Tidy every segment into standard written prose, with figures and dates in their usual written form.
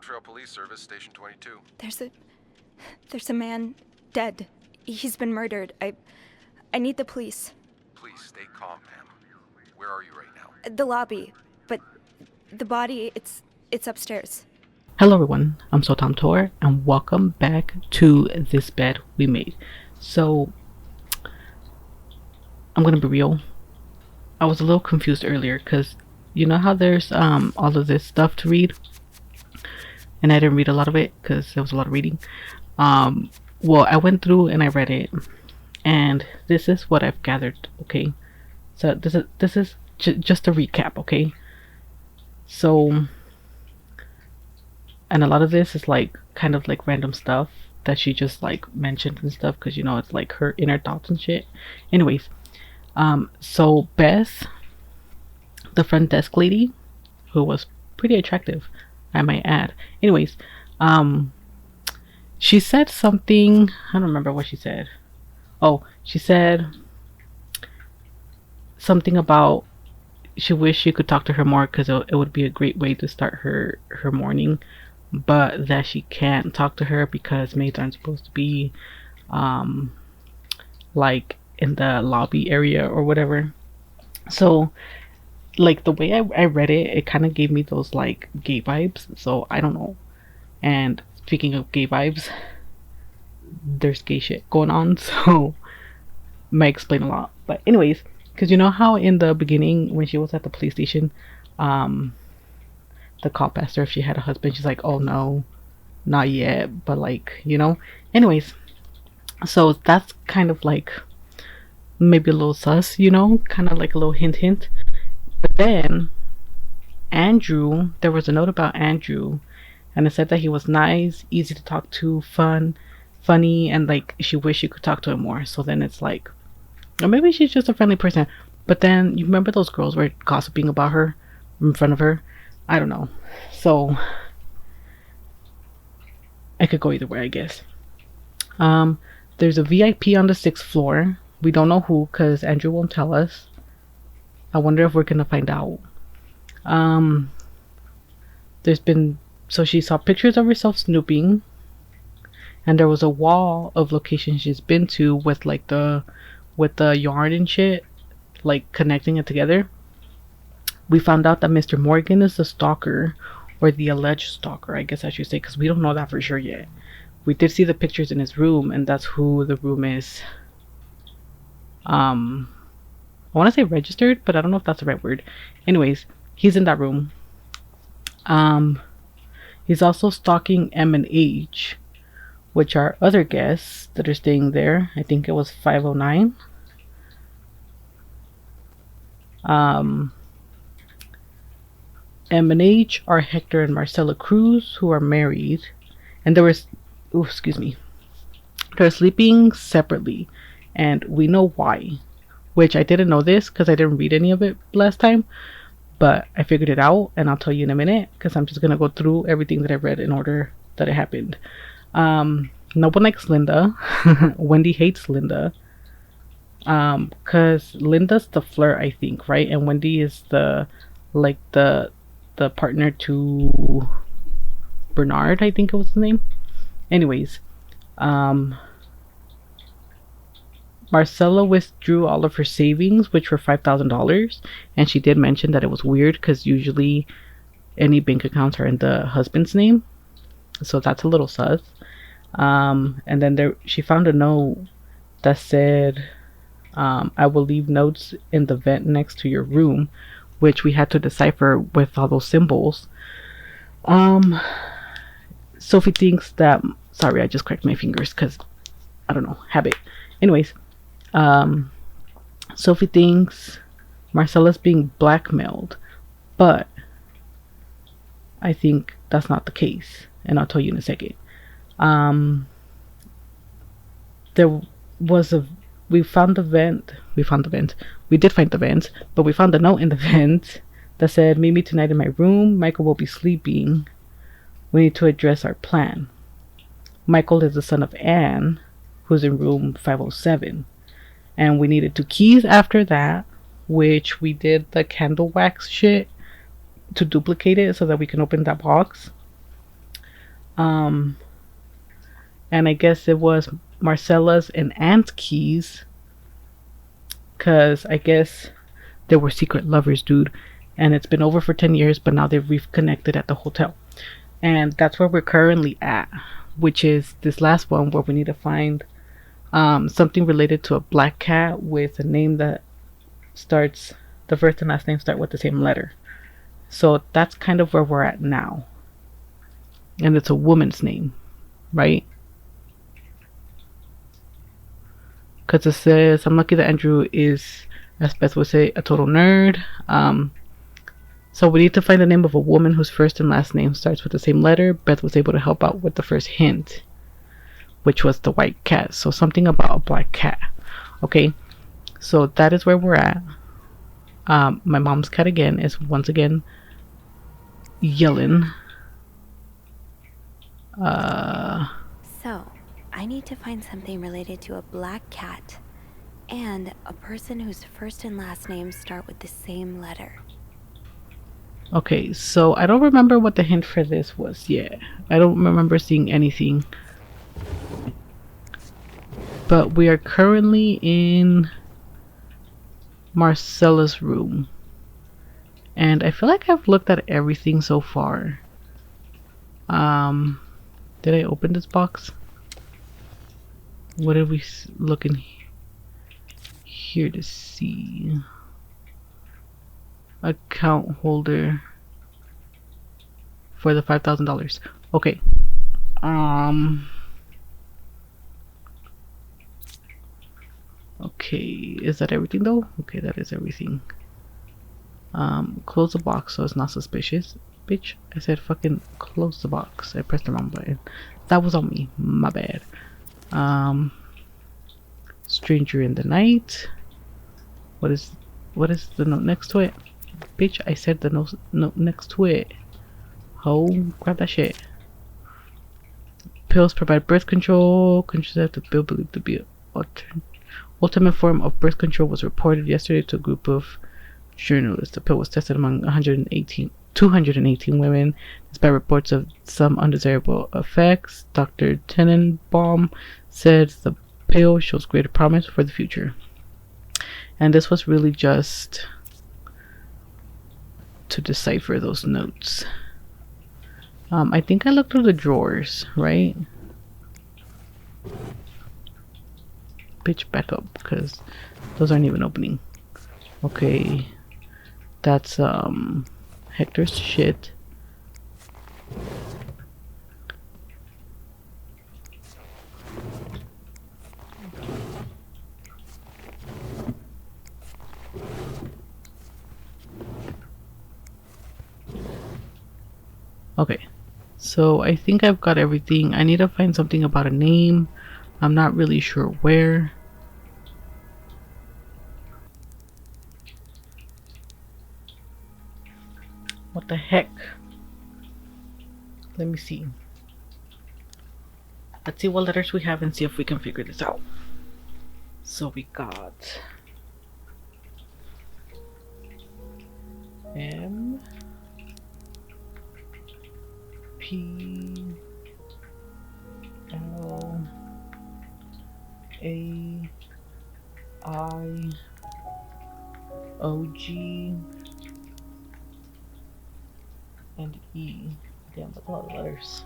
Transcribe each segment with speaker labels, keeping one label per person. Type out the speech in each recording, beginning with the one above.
Speaker 1: Trail Police Service, Station 22.
Speaker 2: There's a man dead. He's been murdered. I need the police.
Speaker 1: Please stay calm, Pam. Where are you right now?
Speaker 2: The lobby, but the body, it's upstairs.
Speaker 3: Hello everyone, I'm Sultan Tor and welcome back to This Bed We Made. So, I'm gonna be real. I was a little confused earlier because you know how there's all of this stuff to read, and I didn't read a lot of it because there was a lot of reading. Well, I went through and I read it, and this is what I've gathered. Okay, so this is just a recap. Okay, so. And a lot of this is like kind of like random stuff that she just like mentioned and stuff because you know it's like her inner thoughts and shit. Anyways, so Beth, the front desk lady, who was pretty attractive, I might add. Anyways, she said something. I don't remember what she said. Oh, she said something about she wished she could talk to her more because it would be a great way to start her morning, but that she can't talk to her because maids aren't supposed to be like in the lobby area or whatever. So like the way I read it, it kind of gave me those like gay vibes, so I don't know. And speaking of gay vibes, there's gay shit going on, so might explain a lot. But anyways, because you know how in the beginning when she was at the police station, the cop asked her if she had a husband. She's like, oh no, not yet, but like, you know. Anyways, so that's kind of like maybe a little sus, you know, kind of like a little hint. But then Andrew, there was a note about Andrew, and it said that he was nice, easy to talk to, funny, and like she wished she could talk to him more. So then it's like, or maybe she's just a friendly person. But then you remember those girls were gossiping about her in front of her? I don't know. So I could go either way, I guess. There's a VIP on the 6th floor. We don't know who because Andrew won't tell us. I wonder if we're gonna find out. So she saw pictures of herself snooping, and there was a wall of locations she's been to with like the yarn and shit, like connecting it together. We found out that Mr. Morgan is the stalker, or the alleged stalker, I guess I should say, because we don't know that for sure yet. We did see the pictures in his room, and that's who the room is. I want to say registered, but I don't know if that's the right word. Anyways, he's in that room. He's also stalking M and H, which are other guests that are staying there. I think it was 509. M and H are Hector and Marcella Cruz, who are married, and they're sleeping separately, and we know why. Which I didn't know this because I didn't read any of it last time, but I figured it out, and I'll tell you in a minute because I'm just gonna go through everything that I read in order that it happened. No one likes Linda. Wendy hates Linda. Cause Linda's the flirt, I think, right? And Wendy is the partner to Bernard, I think it was his name. Anyways, Marcella withdrew all of her savings, which were $5,000, and she did mention that it was weird because usually any bank accounts are in the husband's name, so that's a little sus. And then she found a note that said, I will leave notes in the vent next to your room, which we had to decipher with all those symbols. Sophie thinks that, sorry, I just cracked my fingers because I don't know, habit. Anyways, Sophie thinks Marcella's being blackmailed, but I think that's not the case, and I'll tell you in a second. We did find the vent, but we found a note in the vent that said, meet me tonight in my room. Michael will be sleeping. We need to address our plan. Michael is the son of Anne, who's in room 507. And we needed 2 keys after that, which we did the candle wax shit to duplicate it so that we can open that box. Um, and I guess it was Marcella's and Anne's keys, because I guess they were secret lovers, dude. And it's been over for 10 years, but now they've reconnected at the hotel. And that's where we're currently at, which is this last one where we need to find something related to a black cat with a name that starts, the first and last name start with the same letter. So that's kind of where we're at now. And it's a woman's name, right? Because it says, I'm lucky that Andrew is, as Beth would say, a total nerd. So we need to find the name of a woman whose first and last name starts with the same letter. Beth was able to help out with the first hint, which was the white cat. So something about a black cat. Okay, so that is where we're at. My mom's cat again is once again yelling.
Speaker 4: So, I need to find something related to a black cat and a person whose first and last names start with the same letter.
Speaker 3: Okay, so I don't remember what the hint for this was yet. I don't remember seeing anything. But we are currently in Marcella's room. And I feel like I've looked at everything so far. Did I open this box? What did we look in here to see? Account holder for the $5,000. Okay. Okay, is that everything though? Okay, that is everything. Close the box so it's not suspicious. Bitch, I said fucking close the box. I pressed the wrong button. That was on me. My bad. Stranger in the night. What is the note next to it? Bitch, I said the note next to it. Ho, grab that shit. Pills provide birth control. Contraceptive pill believed to be ultimate form of birth control was reported yesterday to a group of journalists. The pill was tested among 218 women, despite reports of some undesirable effects. Dr. Tenenbaum said the pill shows greater promise for the future. And this was really just to decipher those notes. I think I looked through the drawers, right? Bitch, back up, because those aren't even opening. Okay, that's Hector's shit. Okay, so I think I've got everything. I need to find something about a name. I'm not really sure where. What the heck? Let me see. Let's see what letters we have and see if we can figure this out. So we got M, P, L, A, I, O, G, and E. Damn, that's a lot of letters.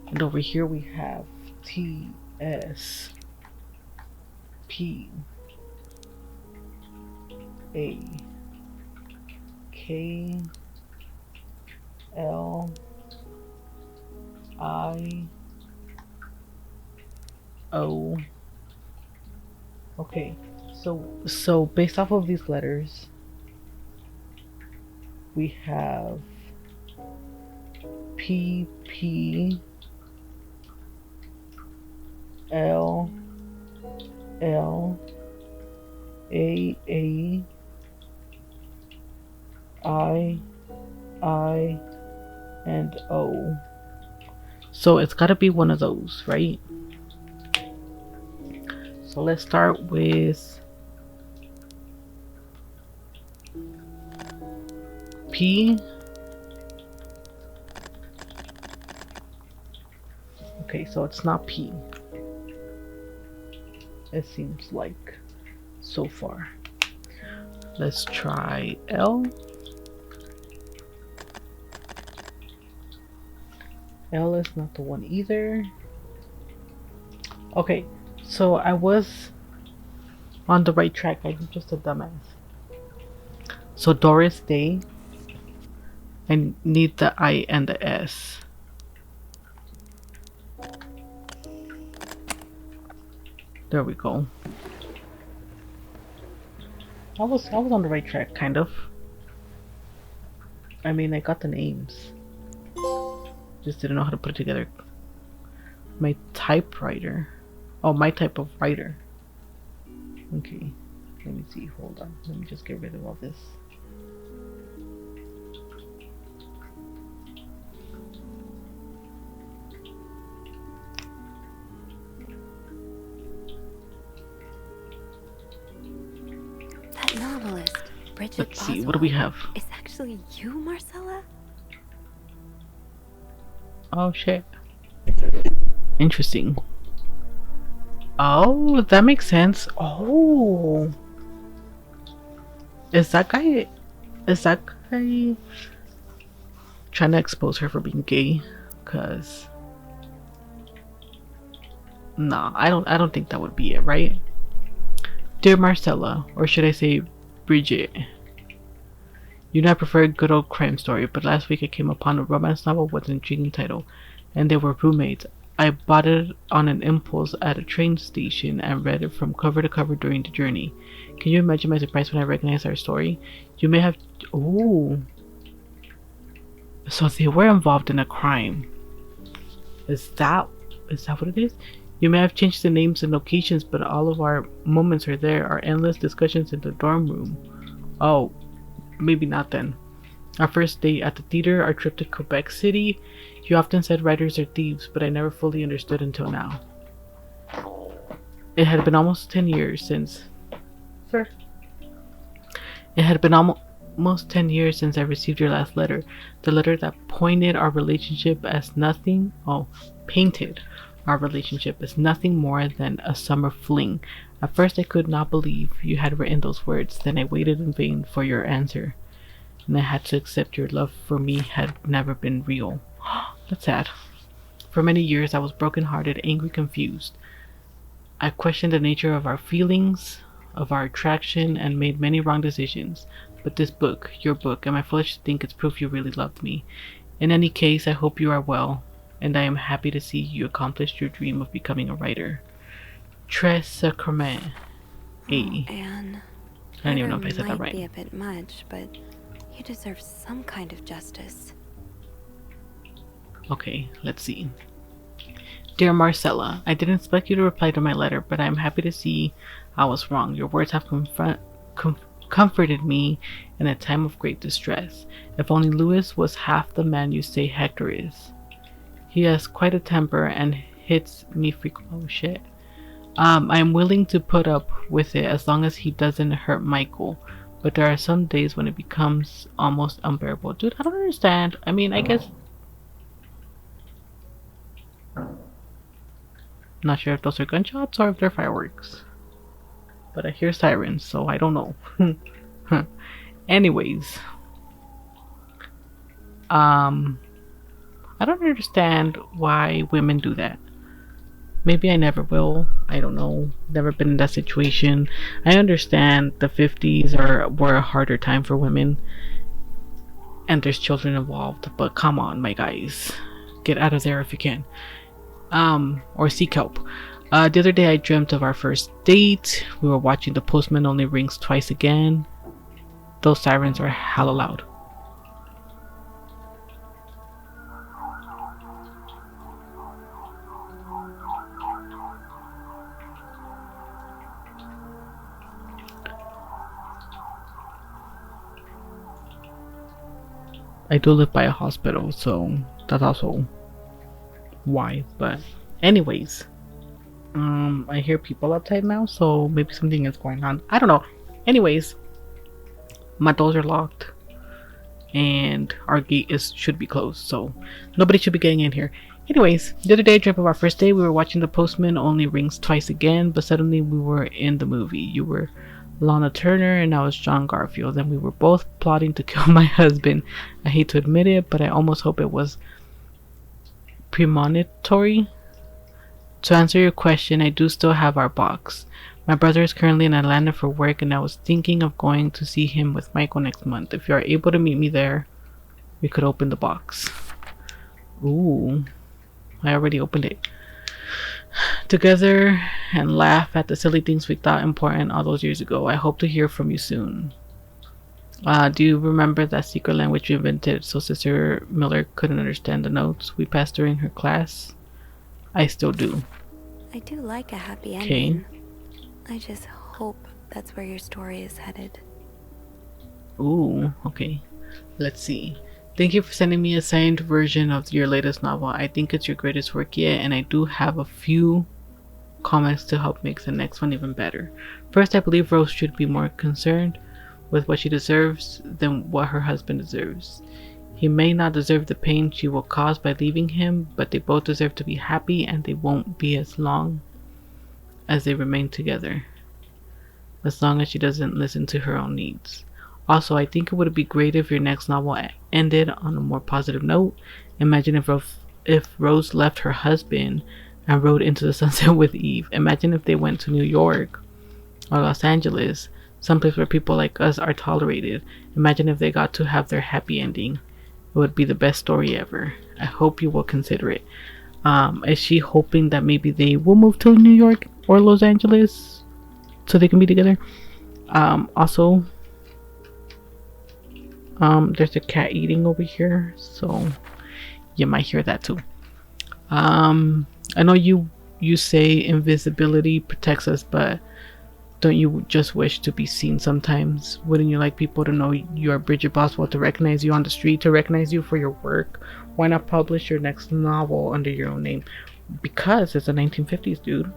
Speaker 3: And over here we have T, S, P, A, K, L, I, O. Okay, so based off of these letters, we have P, P, L, L, A, I, and O. So it's gotta be one of those, right? So let's start with P. Okay, so it's not P. It seems like so far. Let's try L. L is not the one either. Okay, so I was on the right track. I'm just a dumbass. So Doris Day. I need the I and the S. There we go. I was on the right track, kind of. I mean, I got the names. Just didn't know how to put it together. My typewriter. Oh, my type of writer. Okay. Let me see. Hold on. Let me just get rid of all this.
Speaker 4: That novelist, Bridget
Speaker 3: Let's see. What do we have?
Speaker 4: Is actually you, Marcella?
Speaker 3: Oh shit. Interesting. Oh, that makes sense. Oh. Is that guy trying to expose her for being gay? Cause nah, I don't think that would be it, right? Dear Marcella, or should I say Bridget. You know I prefer a good old crime story, but last week I came upon a romance novel with an intriguing title, and they were roommates. I bought it on an impulse at a train station and read it from cover to cover during the journey. Can you imagine my surprise when I recognized our story? You may have... Ooh. So they were involved in a crime. Is that what it is? You may have changed the names and locations, but all of our moments are there. Our endless discussions in the dorm room. Oh, maybe not then. Our first date at the theater, our trip to Quebec City. You often said writers are thieves, but I never fully understood until now. It had been almost 10 years since... Sir? It had been almost 10 years since I received your last letter. The letter that pointed our relationship as nothing... Oh, painted our relationship as nothing more than a summer fling. At first I could not believe you had written those words. Then I waited in vain for your answer. And I had to accept your love for me had never been real. That's sad. For many years I was broken-hearted, angry, confused. I questioned the nature of our feelings, of our attraction, and made many wrong decisions. But this book, your book, am I foolish to think it's proof you really loved me? In any case, I hope you are well, and I am happy to see you accomplished your dream of becoming a writer. Tres Sacrament. A.
Speaker 4: Anne.
Speaker 3: I don't even know if I said that
Speaker 4: might
Speaker 3: right.
Speaker 4: be a bit much, but you deserve some kind of justice.
Speaker 3: Okay, let's see. Dear Marcella, I didn't expect you to reply to my letter, but I am happy to see I was wrong. Your words have comforted me in a time of great distress. If only Louis was half the man you say Hector is. He has quite a temper and hits me frequently. Oh shit. I am willing to put up with it as long as he doesn't hurt Michael, but there are some days when it becomes almost unbearable. Dude, I don't understand. I mean, I guess... Not sure if those are gunshots or if they're fireworks. But I hear sirens, so I don't know. Anyways. I don't understand why women do that. Maybe I never will. I don't know. Never been in that situation. I understand the 50s were a harder time for women. And there's children involved. But come on, my guys. Get out of there if you can. Or seek help. The other day I dreamt of our first date. We were watching The Postman Only Rings Twice Again. Those sirens are hella loud. I do live by a hospital, so that's also why. But anyways, I hear people outside now, so maybe something is going on. I don't know. Anyways, my doors are locked, and our gate should be closed, so nobody should be getting in here. Anyways, the other day I dreamt of our first day. We were watching The Postman Only Rings Twice Again, but suddenly we were in the movie. You were Lana Turner and I was John Garfield, and we were both plotting to kill my husband. I hate to admit it, but I almost hope it was premonitory. To answer your question, I do still have our box. My brother is currently in Atlanta for work, and I was thinking of going to see him with Michael next month. If you are able to meet me there, we could open the box. Ooh, I already opened it. Together and laugh at the silly things we thought important all those years ago. I hope to hear from you soon. Do you remember that secret language you invented so Sister Miller couldn't understand the notes we passed during her class? I still do.
Speaker 4: I do like a happy
Speaker 3: Okay.
Speaker 4: ending. I just hope that's where your story is headed.
Speaker 3: Ooh, okay. Let's see. Thank you for sending me a signed version of your latest novel. I think it's your greatest work yet, and I do have a few comments to help make the next one even better. First, I believe Rose should be more concerned with what she deserves than what her husband deserves. He may not deserve the pain she will cause by leaving him, but they both deserve to be happy, and they won't be as long as they remain together, as long as she doesn't listen to her own needs. Also, I think it would be great if your next novel ended on a more positive note. Imagine if Rose left her husband and rode into the sunset with Eve. Imagine if they went to New York or Los Angeles, someplace where people like us are tolerated. Imagine if they got to have their happy ending. It would be the best story ever. I hope you will consider it. Is she hoping that maybe they will move to New York or Los Angeles so they can be together? Also, there's a cat eating over here, so you might hear that too. I know you say invisibility protects us, but don't you just wish to be seen sometimes? Wouldn't you like people to know you are Bridget Boswell, to recognize you on the street, to recognize you for your work? Why not publish your next novel under your own name? Because it's the 1950s, dude.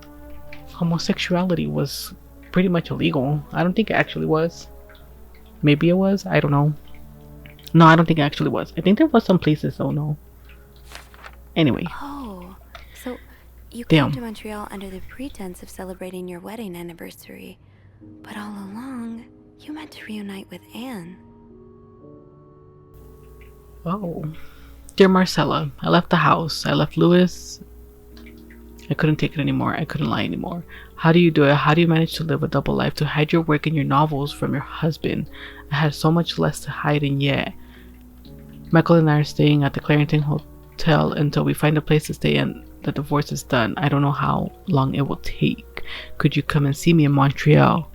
Speaker 3: Homosexuality was pretty much illegal. I don't think it actually was. Maybe it was. I don't know. No, I don't think it actually was. I think there was some places, though. No. Anyway.
Speaker 4: Oh, so you
Speaker 3: Damn.
Speaker 4: came to Montreal under the pretense of celebrating your wedding anniversary, but all along, you meant to reunite with Anne.
Speaker 3: Oh. Dear Marcella, I left the house. I left Louis. I couldn't take it anymore. I couldn't lie anymore. How do you do it? How do you manage to live a double life? To hide your work and your novels from your husband? I had so much less to hide, and yet Michael and I are staying at the Clarington Hotel until we find a place to stay and the divorce is done. I don't know how long it will take. Could you come and see me in Montreal?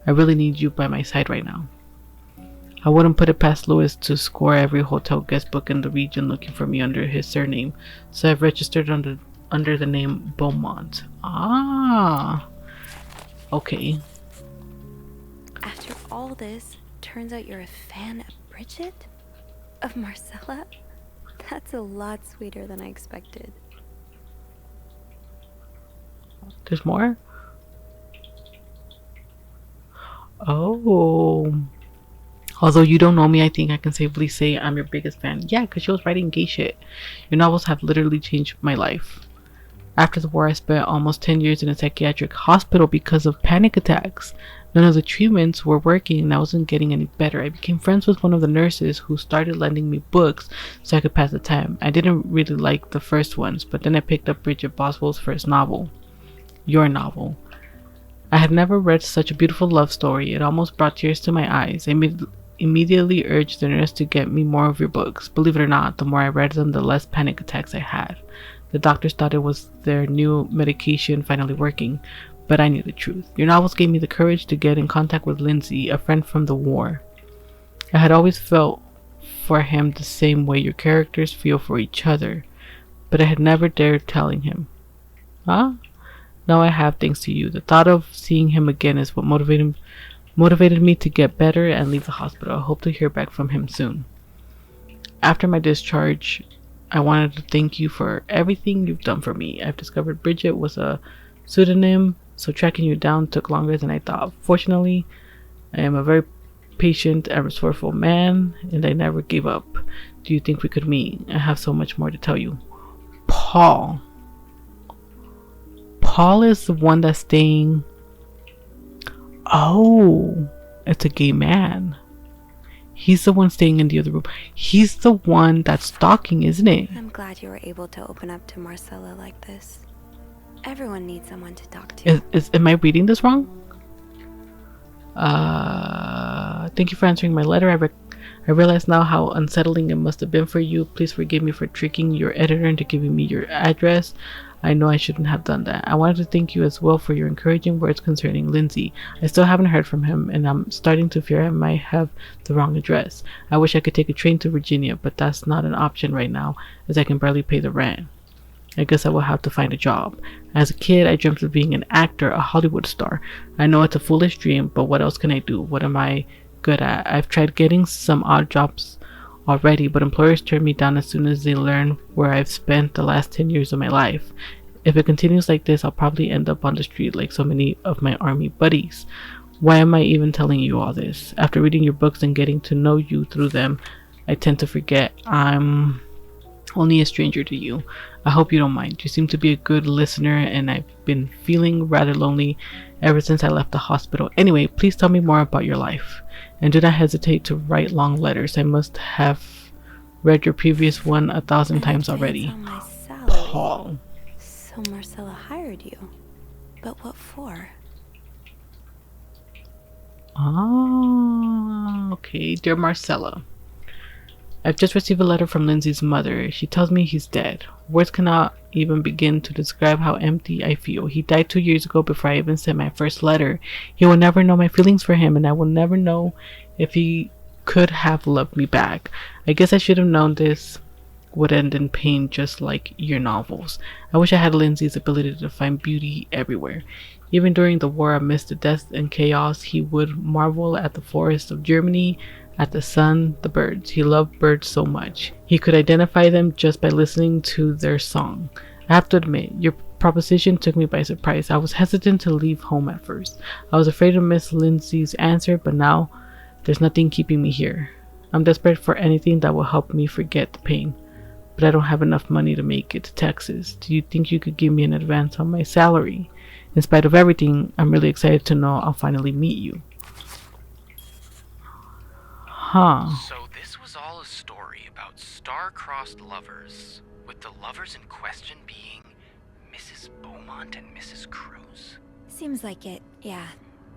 Speaker 3: I really need you by my side right now. I wouldn't put it past Louis to score every hotel guest book in the region looking for me under his surname, so I've registered under the name Beaumont. Ah, okay.
Speaker 4: After all this, turns out you're a fan of Bridget? Of Marcella? That's a lot sweeter than I expected.
Speaker 3: There's more? Oh. Although you don't know me, I think I can safely say I'm your biggest fan. Yeah, because she was writing gay shit. Your novels have literally changed my life. After the war, I spent almost 10 years in a psychiatric hospital because of panic attacks. None of the treatments were working and I wasn't getting any better. I became friends with one of the nurses who started lending me books so I could pass the time. I didn't really like the first ones, but then I picked up Bridget Boswell's first novel. Your novel. I had never read such a beautiful love story. It almost brought tears to my eyes. I immediately urged the nurse to get me more of your books. Believe it or not, the more I read them, the less panic attacks I had. The doctors thought it was their new medication finally working, but I knew the truth. Your novels gave me the courage to get in contact with Lindsay, a friend from the war. I had always felt for him the same way your characters feel for each other, but I had never dared telling him. Huh? Now I have, thanks to you. The thought of seeing him again is what motivated me to get better and leave the hospital. I hope to hear back from him soon. After my discharge, I wanted to thank you for everything you've done for me. I've discovered Bridget was a pseudonym, so tracking you down took longer than I thought. Fortunately, I am a very patient and resourceful man, and I never gave up. Do you think we could meet? I have so much more to tell you. Paul. Paul is the one that's staying. Oh, it's a gay man. He's the one staying in the other room. He's the one that's stalking, isn't it?
Speaker 4: I'm glad you were able to open up to Marcella like this. Everyone needs someone to talk to.
Speaker 3: Am I reading this wrong? Thank you for answering my letter. I realize now how unsettling it must have been for you. Please forgive me for tricking your editor into giving me your address. I know I shouldn't have done that. I wanted to thank you as well for your encouraging words concerning Lindsay. I still haven't heard from him, and I'm starting to fear I might have the wrong address. I wish I could take a train to Virginia, but that's not an option right now, as I can barely pay the rent. I guess I will have to find a job. As a kid, I dreamt of being an actor, a Hollywood star. I know it's a foolish dream, but what else can I do? What am I good at? I've tried getting some odd jobs already, but employers turn me down as soon as they learn where I've spent the last 10 years of my life. If it continues like this, I'll probably end up on the street like so many of my army buddies. Why am I even telling you all this? After reading your books and getting to know you through them, I tend to forget I'm only a stranger to you. I hope you don't mind. You seem to be a good listener, and I've been feeling rather lonely ever since I left the hospital. Anyway, please tell me more about your life. And do not hesitate to write long letters. I must have read your previous one 1,000 times already.
Speaker 4: On my salary.
Speaker 3: Paul.
Speaker 4: So Marcella hired you. But what for?
Speaker 3: Ah, okay. Dear Marcella, I've just received a letter from Lindsay's mother. She tells me he's dead. Words cannot even begin to describe how empty I feel. He died 2 years ago before I even sent my first letter. He will never know my feelings for him, and I will never know if he could have loved me back. I guess I should have known this would end in pain, just like your novels. I wish I had Lindsay's ability to find beauty everywhere. Even during the war, amidst the death and chaos, he would marvel at the forests of Germany, at the sun, the birds. He loved birds so much. He could identify them just by listening to their song. I have to admit, your proposition took me by surprise. I was hesitant to leave home at first. I was afraid to miss Lindsay's answer, but now there's nothing keeping me here. I'm desperate for anything that will help me forget the pain, but I don't have enough money to make it to Texas. Do you think you could give me an advance on my salary? In spite of everything, I'm really excited to know I'll finally meet you. Huh.
Speaker 5: So this was all a story about star-crossed lovers, with the lovers in question being Mrs. Beaumont and Mrs. Cruz?
Speaker 4: Seems like it, yeah.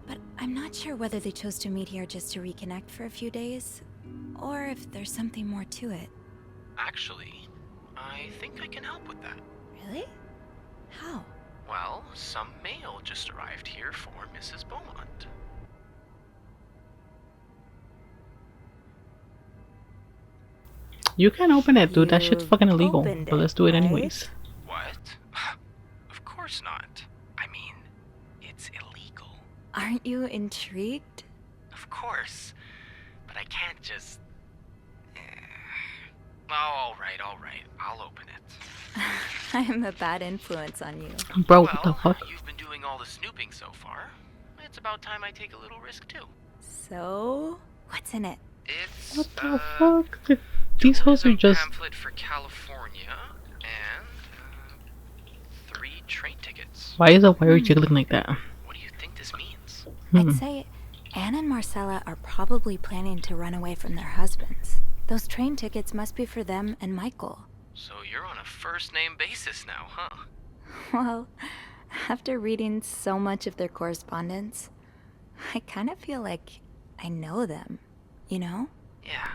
Speaker 4: But I'm not sure whether they chose to meet here just to reconnect for a few days, or if there's something more to it.
Speaker 5: Actually, I think I can help with that.
Speaker 4: Really? How?
Speaker 5: Well, some mail just arrived here for Mrs. Beaumont.
Speaker 3: You can open it, dude. That shit's
Speaker 4: You
Speaker 3: fucking illegal.
Speaker 4: opened
Speaker 3: But
Speaker 4: it,
Speaker 3: let's do it
Speaker 4: right?
Speaker 3: anyways.
Speaker 5: What? Of course not. I mean, it's illegal.
Speaker 4: Aren't you intrigued?
Speaker 5: Of course. But I can't just... Oh, alright. I'll open it.
Speaker 4: I'm a bad influence on you.
Speaker 3: Bro, what the fuck?
Speaker 5: You've been doing all the snooping so far. It's about time I take a little risk, too.
Speaker 4: So, what's in it?
Speaker 5: It's,
Speaker 3: What the fuck? These hoes are just...
Speaker 5: pamphlet for California and 3 train tickets.
Speaker 3: Why is a wire jiggling like that?
Speaker 5: What do you think this means?
Speaker 3: Hmm.
Speaker 4: I'd say Anne and Marcella are probably planning to run away from their husbands. Those train tickets must be for them and Michael.
Speaker 5: So you're on a first-name basis now, huh?
Speaker 4: Well, after reading so much of their correspondence, I kind of feel like I know them, you know?
Speaker 5: Yeah,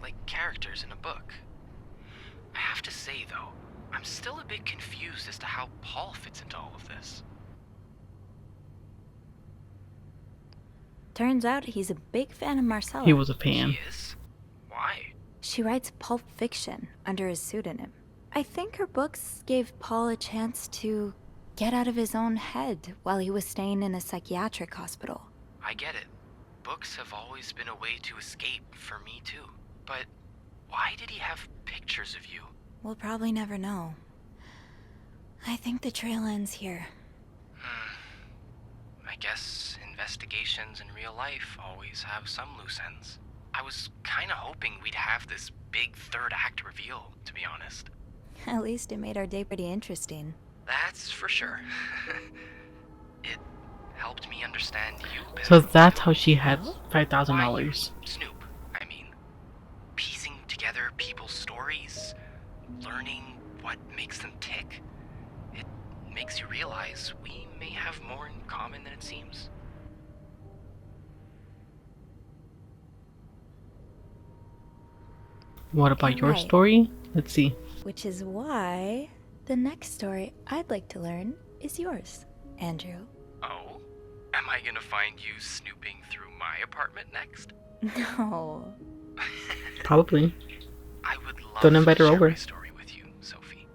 Speaker 5: like characters in a book. I have to say, though, I'm still a bit confused as to how Paul fits into all of this.
Speaker 4: Turns out he's a big fan of Marcella.
Speaker 3: He was a fan.
Speaker 5: He is? Why?
Speaker 4: She writes pulp fiction under his pseudonym. I think her books gave Paul a chance to get out of his own head while he was staying in a psychiatric hospital.
Speaker 5: I get it. Books have always been a way to escape for me, too. But why did he have pictures of you?
Speaker 4: We'll probably never know. I think the trail ends here.
Speaker 5: I guess in investigations in real life always have some loose ends. I was kinda hoping we'd have this big third act reveal, to be honest.
Speaker 4: At least it made our day pretty interesting.
Speaker 5: That's for sure. It helped me understand you better.
Speaker 3: So that's how she had
Speaker 5: Why
Speaker 3: $5,000.
Speaker 5: you, Snoop, I mean. Piecing together people's stories, learning what makes them tick. It makes you realize we may have more in common than it seems.
Speaker 3: What about your
Speaker 4: Right.
Speaker 3: story? Let's see.
Speaker 4: Which is why the next story I'd like to learn is yours, Andrew.
Speaker 5: Oh? Am I gonna find you snooping through my apartment next?
Speaker 4: No.
Speaker 3: Probably.
Speaker 5: I would love
Speaker 3: Don't invite
Speaker 5: to
Speaker 3: her
Speaker 5: share
Speaker 3: over.
Speaker 5: my story with you, Sophie.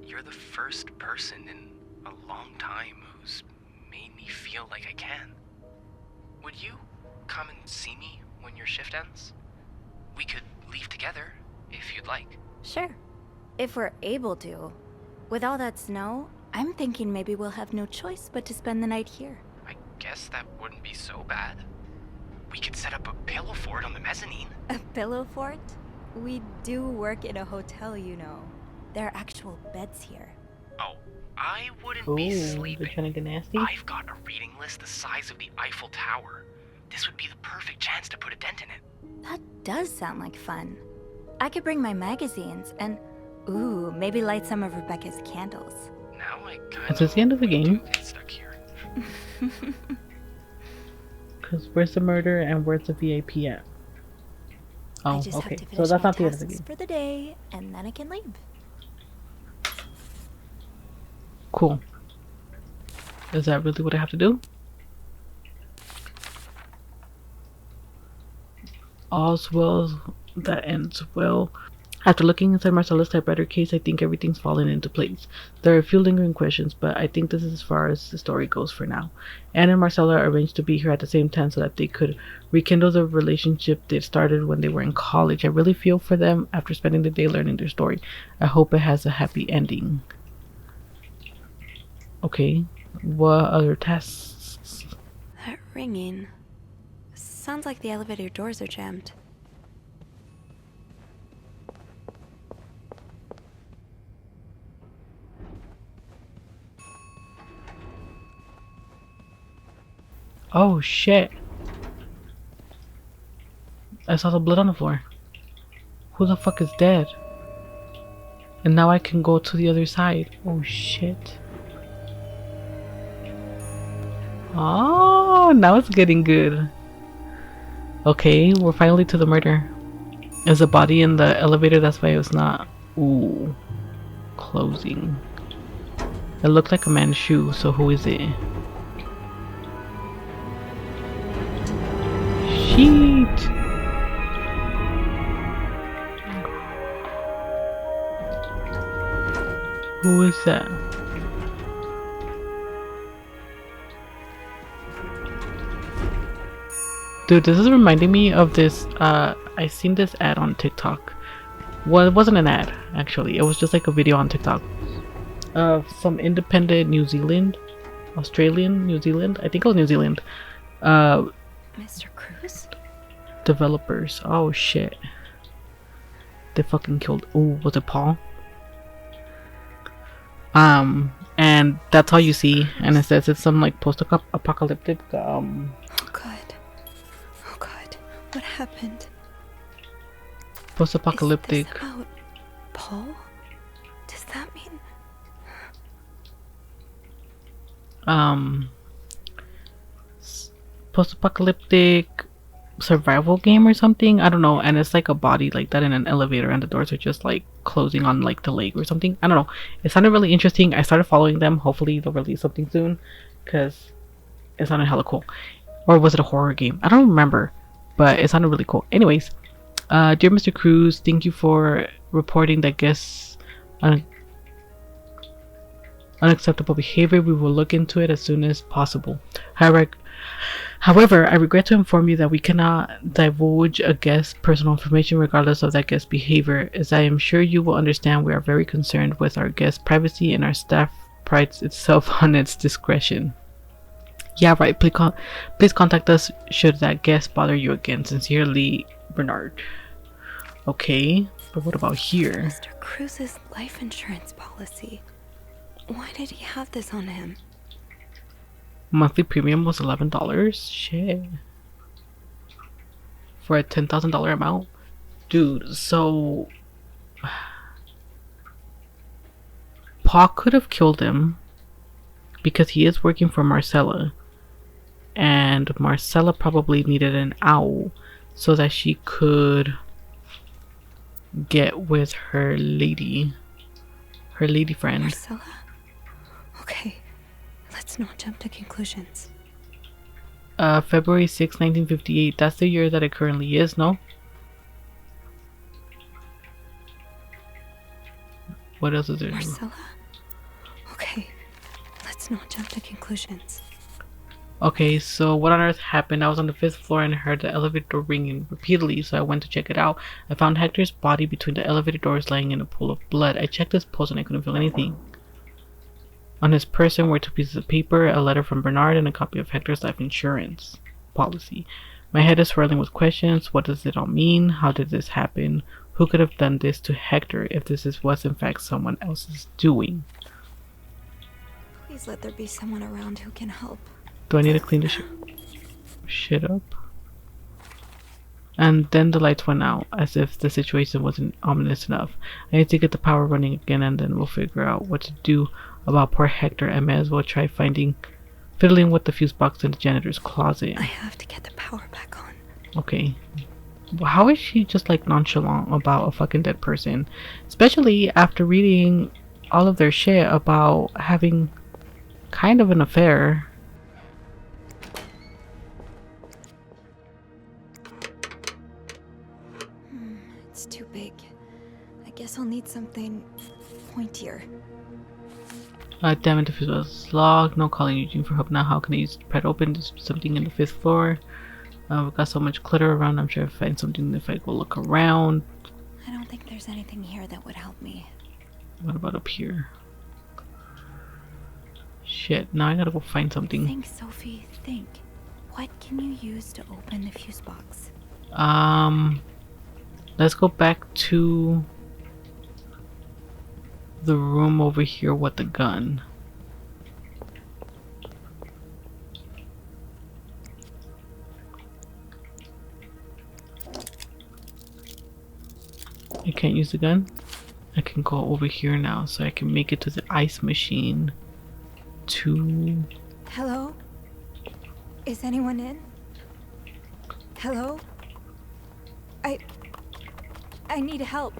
Speaker 5: You're the first person in a long time who's made me feel like I can. Would you come and see me when your shift ends? We could leave together, if you'd like.
Speaker 4: Sure. If we're able to. With all that snow, I'm thinking maybe we'll have no choice but to spend the night here.
Speaker 5: I guess that wouldn't be so bad. We could set up a pillow fort on the mezzanine.
Speaker 4: A pillow fort? We do work in a hotel, you know. There are actual beds here.
Speaker 5: Oh, I wouldn't
Speaker 3: Ooh,
Speaker 5: be
Speaker 3: they're
Speaker 5: sleeping.
Speaker 3: trying to get nasty.
Speaker 5: I've got a reading list the size of the Eiffel Tower. This would be the perfect chance to put a dent in it.
Speaker 4: That does sound like fun. I could bring my magazines and, ooh, maybe light some of Rebecca's candles.
Speaker 5: Now I kind
Speaker 3: Is this the end of the game?
Speaker 5: get stuck here.
Speaker 3: Because where's the murder and where's the VIP at?
Speaker 4: I
Speaker 3: Oh,
Speaker 4: just
Speaker 3: okay.
Speaker 4: have to
Speaker 3: So
Speaker 4: finish
Speaker 3: that's
Speaker 4: my
Speaker 3: not the end of the
Speaker 4: tasks
Speaker 3: game.
Speaker 4: for the day, and then I can leave.
Speaker 3: Cool. Is that really what I have to do? All's well that ends well. After looking inside Marcella's typewriter case, I think everything's fallen into place. There are a few lingering questions, but I think this is as far as the story goes for now. Anne and Marcella arranged to be here at the same time so that they could rekindle the relationship they started when they were in college. I really feel for them after spending the day learning their story. I hope it has a happy ending. Okay, what other tasks?
Speaker 2: That ringing. Sounds like the elevator doors are jammed.
Speaker 3: Oh shit. I saw the blood on the floor. Who the fuck is dead? And now I can go to the other side. Oh shit. Oh, now it's getting good. Okay, we're finally to the murder. Is the body in the elevator? That's why it's not. Ooh. Closing. It looked like a man's shoe, so who is it? Sheet. Who is that? Dude, this is reminding me of this. I seen this ad on TikTok. Well, it wasn't an ad actually. It was just like a video on TikTok of some independent New Zealand, Australian, New Zealand. I think it was New Zealand.
Speaker 2: Mr. Cruz?
Speaker 3: Developers. Oh shit. They fucking killed. Oh, was it Paul? And that's all you see. And it says it's some like post-apocalyptic.
Speaker 2: Oh god. Oh god. What happened?
Speaker 3: Post-apocalyptic.
Speaker 2: Is this about Paul? Does that mean?
Speaker 3: Post-apocalyptic survival game or something. I don't know. And it's like a body like that in an elevator, and the doors are just like closing on like the leg or something. I don't know. It sounded really interesting. I started following them. Hopefully they'll release something soon, because it sounded hella cool. Or was it a horror game? I don't remember, but it sounded really cool. Anyways, dear Mr. Cruz, thank you for reporting that guests unacceptable behavior. We will look into it as soon as possible. However, I regret to inform you that we cannot divulge a guest's personal information regardless of that guest's behavior. As I am sure you will understand, we are very concerned with our guest's privacy, and our staff prides itself on its discretion. Yeah, right. Please contact us should that guest bother you again. Sincerely, Bernard. Okay, but what about here?
Speaker 2: Mr. Cruz's life insurance policy. Why did he have this on him?
Speaker 3: Monthly premium was $11. Shit. For a $10,000 amount? Dude, so Paul could have killed him because he is working for Marcella. And Marcella probably needed an owl so that she could get with her lady friend.
Speaker 2: Marcella? Okay, let's not jump to conclusions.
Speaker 3: February 6, 1958. That's the year that it currently is, no? What else is there?
Speaker 2: Marcella? Okay, let's not jump to conclusions.
Speaker 3: Okay, so what on earth happened? I was on the 5th floor and heard the elevator door ringing repeatedly, so I went to check it out. I found Hector's body between the elevator doors lying in a pool of blood. I checked his pulse and I couldn't feel anything. On his person were 2 pieces of paper, a letter from Bernard, and a copy of Hector's life insurance policy. My head is swirling with questions. What does it all mean? How did this happen? Who could have done this to Hector if was in fact someone else's doing?
Speaker 2: Please let there be someone around who can help.
Speaker 3: Do I need to clean this shit up? And then the lights went out, as if the situation wasn't ominous enough. I need to get the power running again, and then we'll figure out what to do about poor Hector. I may as well try fiddling with the fuse box in the janitor's closet.
Speaker 2: I have to get the power back on.
Speaker 3: Okay. How is she just like nonchalant about a fucking dead person? Especially after reading all of their shit about having kind of an affair.
Speaker 2: It's too big. I guess I'll need something pointier.
Speaker 3: Damn it, the fuse was locked. No calling Eugene for help now. How can I use pry it open? There's something in the 5th floor. We've got so much clutter around. I'm sure I'll find something if I go look around.
Speaker 4: I don't think there's anything here that would help me.
Speaker 3: What about up here? Shit, now I gotta go find something.
Speaker 4: Think, Sophie, think. What can you use to open the fuse box?
Speaker 3: Let's go back to the room over here with the gun. I can't use the gun. I can go over here now so I can make it to the ice machine to...
Speaker 2: Hello? Is anyone in? Hello? I need help.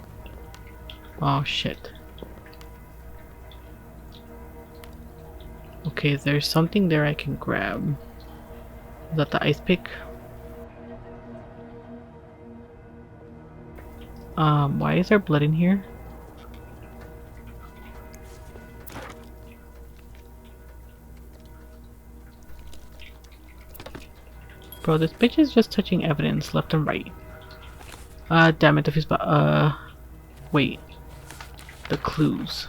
Speaker 3: Oh shit. Okay, there's something there I can grab. Is that the ice pick? Why is there blood in here? Bro, this bitch is just touching evidence left and right. Damn it, the fuse box. Wait. The clues.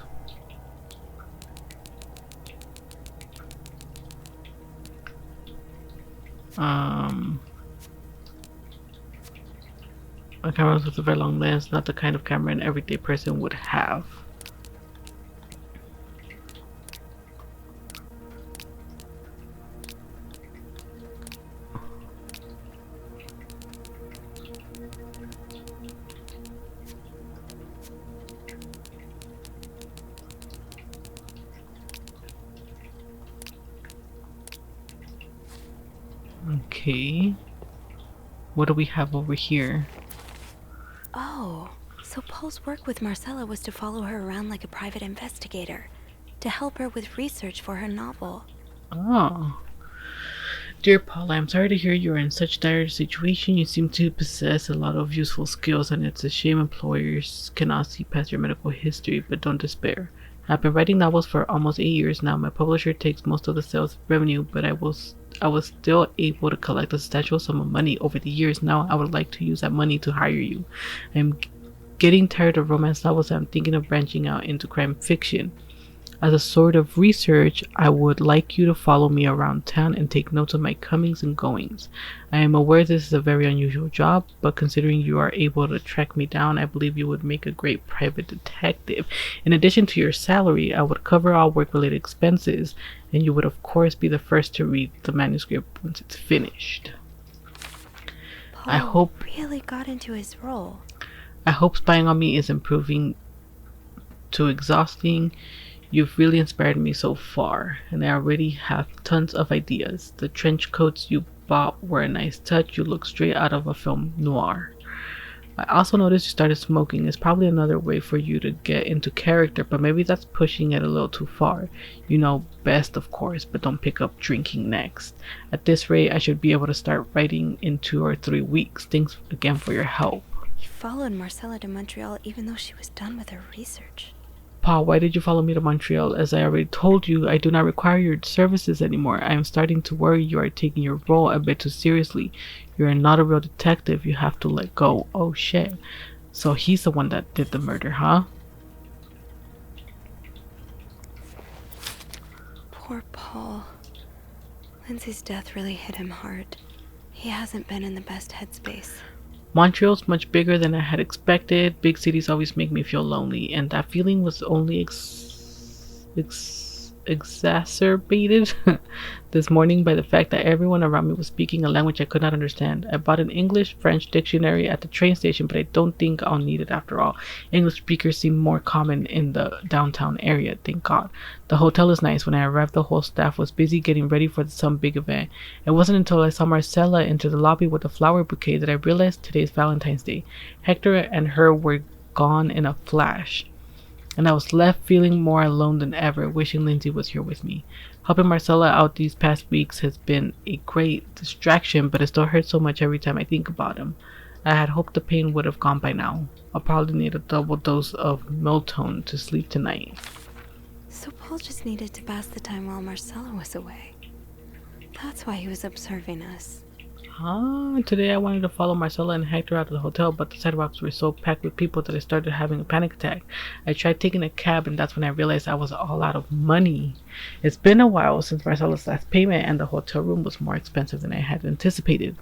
Speaker 3: A camera with a very long lens, not the kind of camera an everyday person would have. Okay. What do we have over here?
Speaker 4: Oh, so Paul's work with Marcella was to follow her around like a private investigator, to help her with research for her novel.
Speaker 3: Oh. Dear Paula, I'm sorry to hear you're in such dire situation. You seem to possess a lot of useful skills, and it's a shame employers cannot see past your medical history, but don't despair. I've been writing novels for almost 8 years now. My publisher takes most of the sales revenue, but I was still able to collect a substantial sum of money over the years. Now I would like to use that money to hire you. I'm getting tired of romance novels and I'm thinking of branching out into crime fiction. As a sort of research, I would like you to follow me around town and take notes of my comings and goings. I am aware this is a very unusual job, but considering you are able to track me down, I believe you would make a great private detective. In addition to your salary, I would cover all work-related expenses, and you would of course be the first to read the manuscript once it's finished.
Speaker 4: Paul
Speaker 3: I hope
Speaker 4: really got into his role.
Speaker 3: I hope spying on me isn't proving too exhausting. You've really inspired me so far, and I already have tons of ideas. The trench coats you bought were a nice touch. You look straight out of a film noir. I also noticed you started smoking. It's probably another way for you to get into character, but maybe that's pushing it a little too far. You know best, of course, but don't pick up drinking next. At this rate, I should be able to start writing in 2 or 3 weeks. Thanks again for your help.
Speaker 4: He followed Marcella to Montreal even though she was done with her research.
Speaker 3: Paul, why did you follow me to Montreal? As I already told you, I do not require your services anymore. I am starting to worry you are taking your role a bit too seriously. You are not a real detective. You have to let go. Oh shit. So he's the one that did the murder, huh?
Speaker 4: Poor Paul. Lindsay's death really hit him hard. He hasn't been in the best headspace.
Speaker 3: Montreal's much bigger than I had expected. Big cities always make me feel lonely, and that feeling was only exacerbated this morning by the fact that everyone around me was speaking a language I could not understand. I bought an English-French dictionary at the train station, but I don't think I'll need it after all. English speakers seem more common in the downtown area, thank God. The hotel is nice. When I arrived, the whole staff was busy getting ready for some big event. It wasn't until I saw Marcella enter the lobby with a flower bouquet that I realized today's Valentine's Day. Hector and her were gone in a flash, and I was left feeling more alone than ever, wishing Lindsay was here with me. Helping Marcella out these past weeks has been a great distraction, but it still hurts so much every time I think about him. I had hoped the pain would have gone by now. I'll probably need a double dose of Miltone to sleep tonight.
Speaker 4: So Paul just needed to pass the time while Marcella was away. That's why he was observing us.
Speaker 3: Today I wanted to follow Marcella and Hector out of the hotel, but the sidewalks were so packed with people that I started having a panic attack. I tried taking a cab, and that's when I realized I was all out of money. It's been a while since Marcella's last payment, and the hotel room was more expensive than I had anticipated.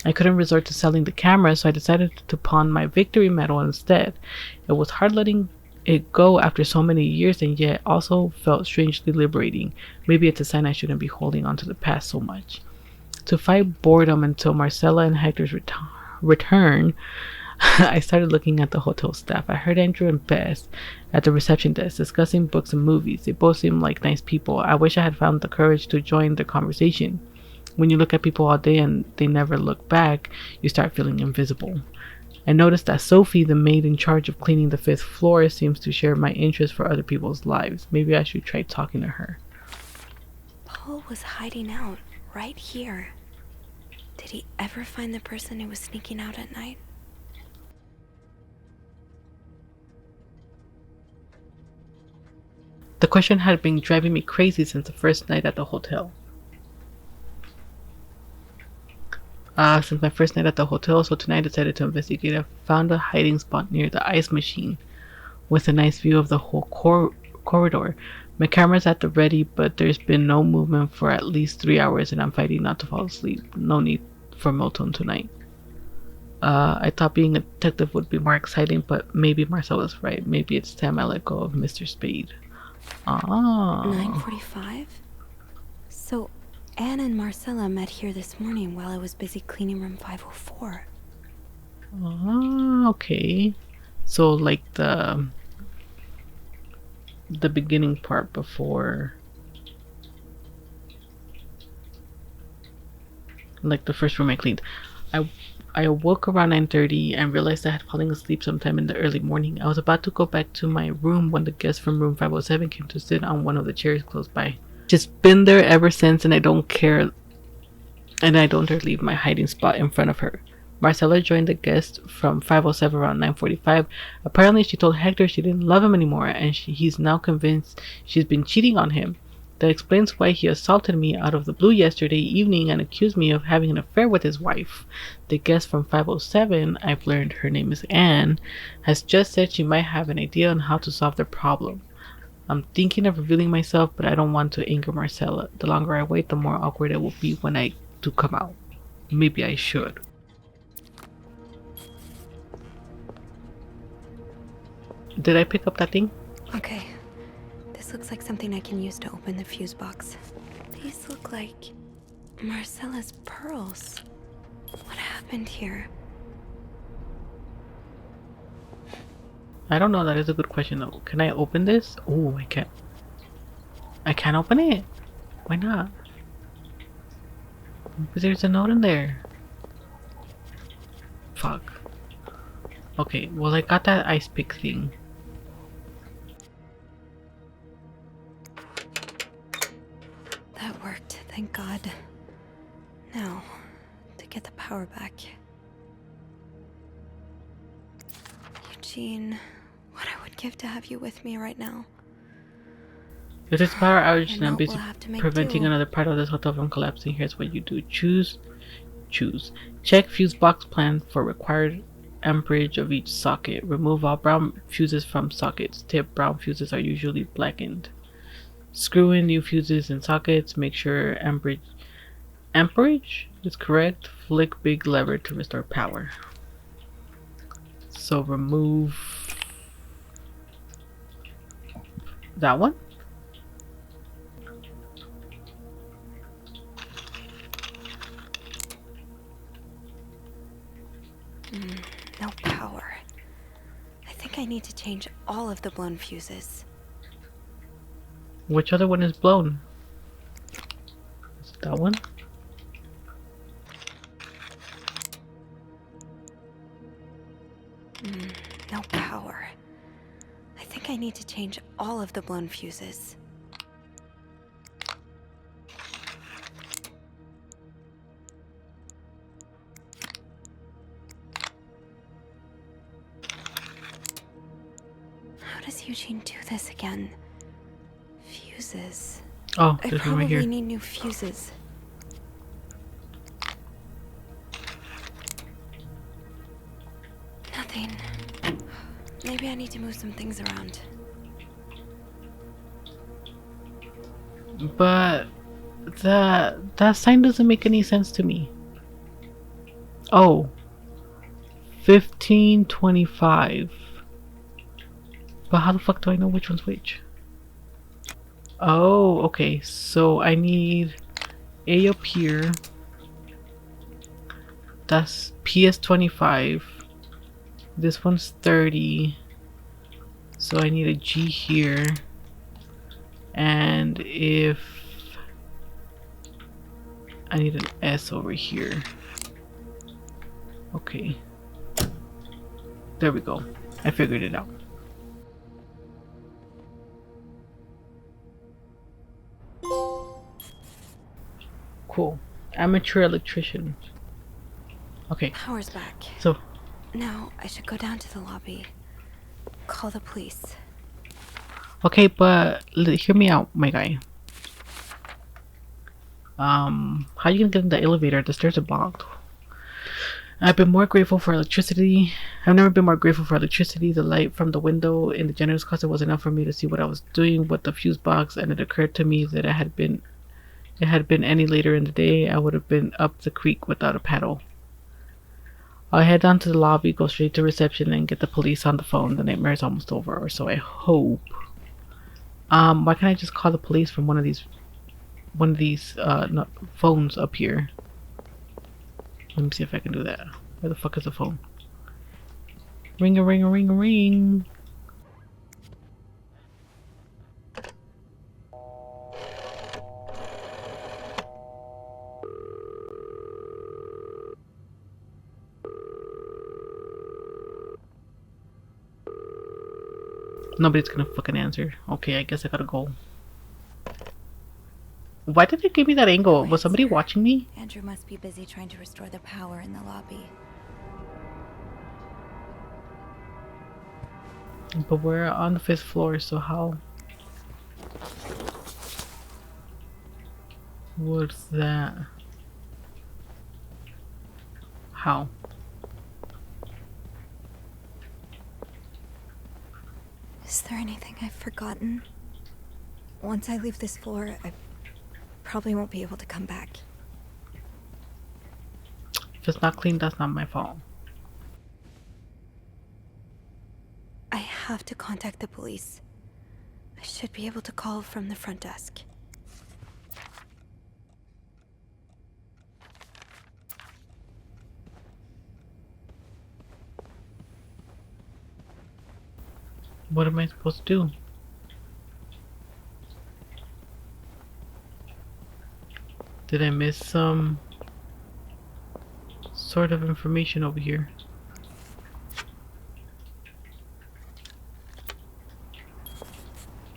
Speaker 3: I couldn't resort to selling the camera, so I decided to pawn my victory medal instead. It was hard letting it go after so many years, and yet also felt strangely liberating. Maybe it's a sign I shouldn't be holding on to the past so much. To fight boredom until Marcella and Hector's return, I started looking at the hotel staff. I heard Andrew and Bess at the reception desk discussing books and movies. They both seemed like nice people. I wish I had found the courage to join their conversation. When you look at people all day and they never look back, you start feeling invisible. I noticed that Sophie, the maid in charge of cleaning the 5th floor, seems to share my interest for other people's lives. Maybe I should try talking to her.
Speaker 4: Paul was hiding out right here. Did he ever find the person who was sneaking out at night?
Speaker 3: The question had been driving me crazy since the first night at the hotel. So tonight I decided to investigate. I found a hiding spot near the ice machine with a nice view of the whole corridor. My camera's at the ready, but there's been no movement for at least 3 hours, and I'm fighting not to fall asleep. No need for Miltone tonight. I thought being a detective would be more exciting, but maybe Marcella's right. Maybe it's time I let go of Mr. Spade.
Speaker 4: 9:45? So Anne and Marcella met here this morning while I was busy cleaning room 504.
Speaker 3: Okay. So like the beginning part before, like the first room I cleaned. I awoke around 9:30 and realized I had fallen asleep sometime in the early morning. I was about to go back to my room when the guest from room 507 came to sit on one of the chairs close by. Just been there ever since, and I don't care, and I don't dare leave my hiding spot in front of her. Marcella joined the guest from 507 around 9:45. Apparently she told Hector she didn't love him anymore, and he's now convinced she's been cheating on him. That explains why he assaulted me out of the blue yesterday evening and accused me of having an affair with his wife. The guest from 507, I've learned her name is Anne, has just said she might have an idea on how to solve the problem. I'm thinking of revealing myself, but I don't want to anger Marcella. The longer I wait, the more awkward it will be when I do come out. Maybe I should. Did I pick up that thing?
Speaker 2: Okay. This looks like something I can use to open the fuse box. These look like Marcella's pearls. What happened here?
Speaker 3: I don't know. That is a good question though. Can I open this? Oh, I can't. I can't open it. Why not? Because there's a note in there. Fuck. Okay, well I got that ice pick thing.
Speaker 2: That worked, thank God. Now, to get the power back. Eugene, what I would give to have you with me right now.
Speaker 3: If there's power outage
Speaker 2: And
Speaker 3: and I'm
Speaker 2: what
Speaker 3: busy
Speaker 2: we'll have to make
Speaker 3: preventing
Speaker 2: do.
Speaker 3: another part of this hotel from collapsing, here's what you do. Choose. Check fuse box plan for required amperage of each socket. Remove all brown fuses from sockets. Tip brown fuses are usually blackened. Screw in new fuses in sockets. Make sure amperage is correct. Flick big lever to restore power. So remove that one.
Speaker 2: No power. I think I need to change all of the blown fuses.
Speaker 3: Which other one is blown? Is it that one?
Speaker 2: No power. I think I need to change all of the blown fuses. How does Eugene do this again? Fuses.
Speaker 3: Oh,
Speaker 2: I
Speaker 3: there's one
Speaker 2: probably
Speaker 3: right here.
Speaker 2: need new fuses. Nothing. Maybe I need to move some things around.
Speaker 3: But that sign doesn't make any sense to me. Oh. 1525. But how the fuck do I know which one's which? Oh, okay. So I need A up here. That's PS25. This one's 30. So I need a G here. And if I need an S over here. Okay. There we go. I figured it out. Cool. Amateur electrician. Okay,
Speaker 2: Power's back.
Speaker 3: so
Speaker 2: Now I should go down to the lobby. Call the police.
Speaker 3: okay, but hear me out, my guy. How you gonna get in the elevator? The stairs are blocked. I've been more grateful for electricity. I've never been more grateful for electricity. The light from the window in the janitor's closet was enough for me to see what I was doing with the fuse box, and it occurred to me that it had been any later in the day, I would have been up the creek without a paddle. I'll head down to the lobby, go straight to reception, and get the police on the phone. The nightmare is almost over, or so I hope. Why can't I just call the police from one of these phones up here? Let me see if I can do that. Where the fuck is the phone? Ring a ring a ring a ring. Nobody's gonna fucking answer. Okay, I guess I gotta go. Why did they give me that angle? Was somebody watching me?
Speaker 4: Andrew must be busy trying to restore the power in the lobby.
Speaker 3: But we're on the 5th floor, so how? What's that? How?
Speaker 2: Is there anything I've forgotten? Once I leave this floor, I probably won't be able to come back.
Speaker 3: If it's not clean, that's not my fault.
Speaker 2: I have to contact the police. I should be able to call from the front desk.
Speaker 3: What am I supposed to do? Did I miss some sort of information over here?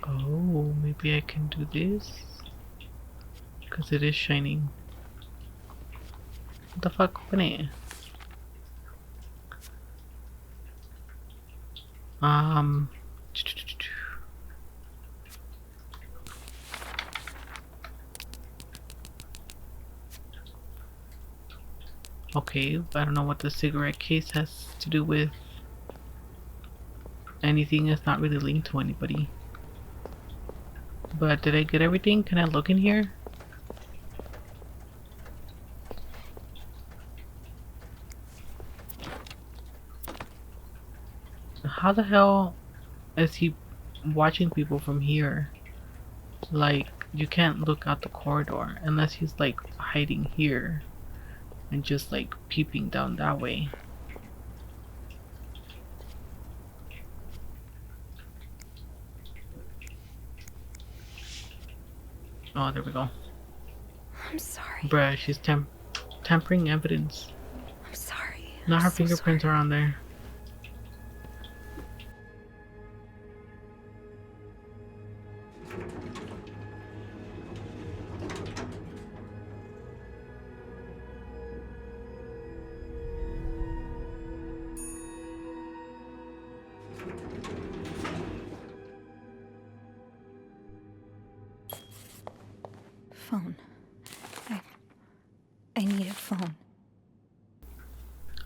Speaker 3: Oh, maybe I can do this? Because it is shining. What the fuck? Open it. Okay, I don't know what the cigarette case has to do with anything that's not really linked to anybody. But did I get everything? Can I look in here? How the hell is he watching people from here? Like, you can't look out the corridor unless he's like hiding here and just like peeping down that way. Oh, there we go.
Speaker 2: I'm sorry.
Speaker 3: Bruh, she's tampering evidence.
Speaker 2: I'm sorry.
Speaker 3: Now
Speaker 2: I'm
Speaker 3: her
Speaker 2: so
Speaker 3: fingerprints
Speaker 2: sorry.
Speaker 3: are on there.
Speaker 2: Phone. I need a phone.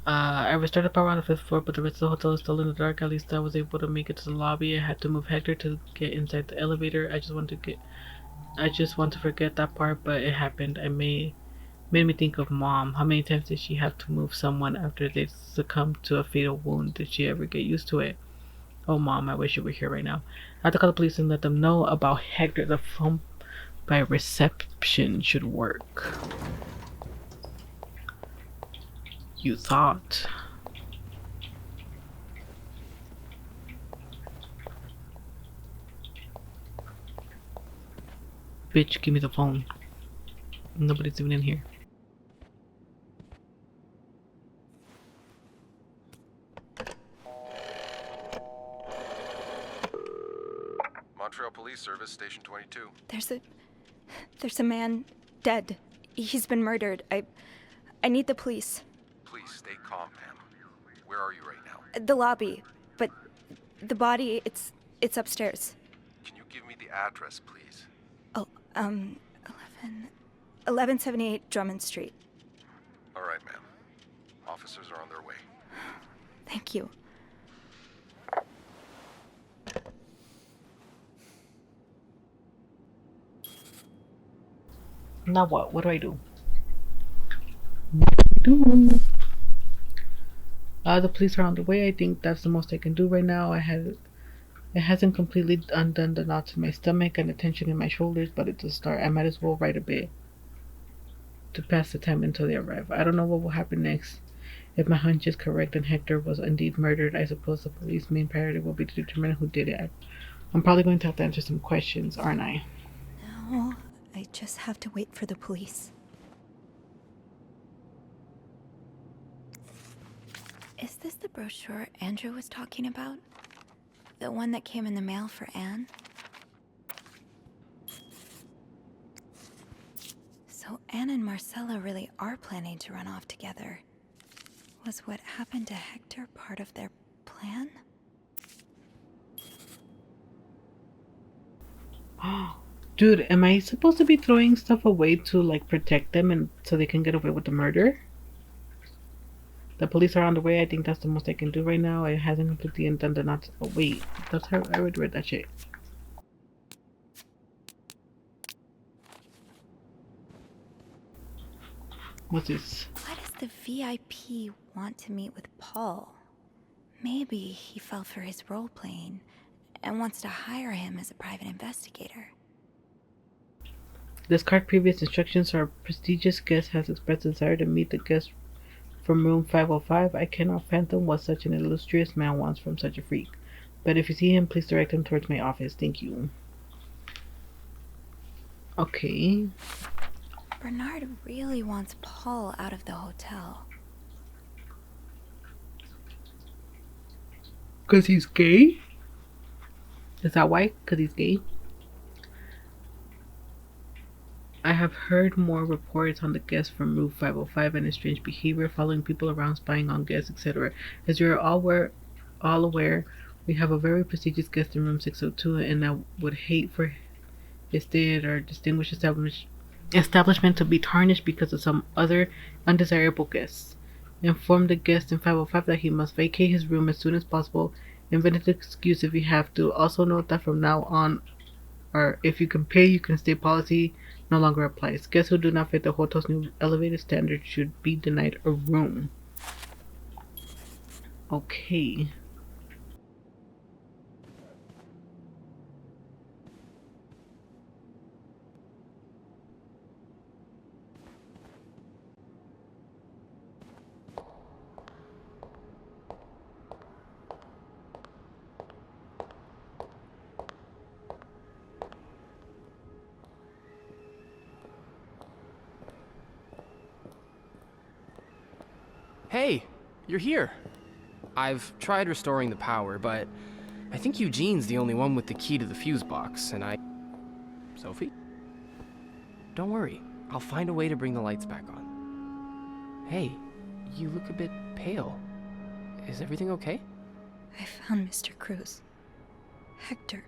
Speaker 3: I restarted power on the 5th floor, but the rest of the hotel is still in the dark. At least I was able to make it to the lobby. I had to move Hector to get inside the elevator. I just want to forget that part, but it happened. Made me think of Mom. How many times did she have to move someone after they succumbed to a fatal wound? Did she ever get used to it? Oh, Mom, I wish you were here right now. I have to call the police and let them know about Hector. The phone by reception should work. You thought. Bitch, give me the phone. Nobody's even in here.
Speaker 1: Montreal Police Service, Station 22.
Speaker 2: There's a man dead. He's been murdered. I need the police.
Speaker 1: Please stay calm, ma'am. Where are you right now?
Speaker 2: The lobby, but the body, it's upstairs.
Speaker 1: Can you give me the address, please?
Speaker 2: Oh, 1178 Drummond Street.
Speaker 1: All right, ma'am. Officers are on their way.
Speaker 2: Thank you.
Speaker 3: Now what? What do I do? The police are on the way. I think that's the most I can do right now. It hasn't completely undone the knots in my stomach and the tension in my shoulders, but it's a start. I might as well write a bit to pass the time until they arrive. I don't know what will happen next. If my hunch is correct and Hector was indeed murdered, I suppose the police's main priority will be to determine who did it. I'm probably going to have to answer some questions, aren't I?
Speaker 2: No, I just have to wait for the police. Is this the brochure Andrew was talking about? The one that came in the mail for Anne? So Anne and Marcella really are planning to run off together. Was what happened to Hector part of their plan?
Speaker 3: Dude, am I supposed to be throwing stuff away to like protect them and so they can get away with the murder? The police are on the way. I think that's the most I can do right now. It hasn't completely done the knots. Oh wait, that's how I already read that shit. What's this?
Speaker 4: Why does the VIP want to meet with Paul? Maybe he fell for his role playing and wants to hire him as a private investigator.
Speaker 3: Discard previous instructions. Our prestigious guest has expressed desire to meet the guest from room 505. I cannot fathom what such an illustrious man wants from such a freak. But if you see him, please direct him towards my office. Thank you. Okay.
Speaker 4: Bernard really wants Paul out of the hotel.
Speaker 3: Because he's gay? Is that why? Because he's gay? I have heard more reports on the guest from room 505 and his strange behavior, following people around, spying on guests, etc. As you are all aware, we have a very prestigious guest in room 602, and I would hate for his stay at our distinguished establishment to be tarnished because of some other undesirable guests. Inform the guest in 505 that he must vacate his room as soon as possible. Invent an excuse if you have to. Also note that from now on, or if you can pay, you can stay policy no longer applies. Guests who do not fit the hotel's new elevated standards should be denied a room. Okay.
Speaker 5: Hey, you're here. I've tried restoring the power, but I think Eugene's the only one with the key to the fuse box, and Sophie? Don't worry, I'll find a way to bring the lights back on. Hey, you look a bit pale. Is everything okay?
Speaker 4: I found Mr. Cruz. Hector.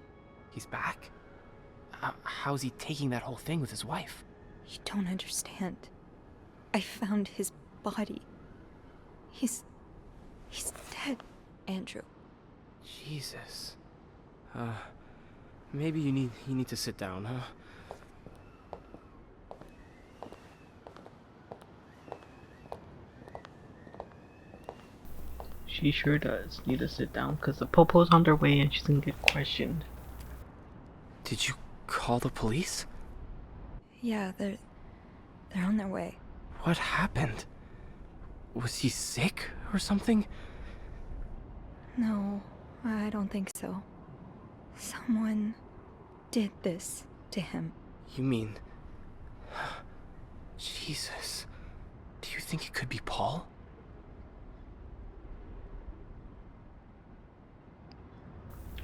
Speaker 5: He's back? How's he taking that whole thing with his wife?
Speaker 4: You don't understand. I found his body. He's dead, Andrew.
Speaker 5: Jesus. Maybe you need to sit down, huh?
Speaker 3: She sure does need to sit down because the popo's on their way and she's gonna get questioned.
Speaker 5: Did you call the police?
Speaker 4: Yeah, they're on their way.
Speaker 5: What happened? Was he sick or something?
Speaker 4: No, I don't think so. Someone did this to him.
Speaker 5: You mean... Jesus. Do you think it could be Paul?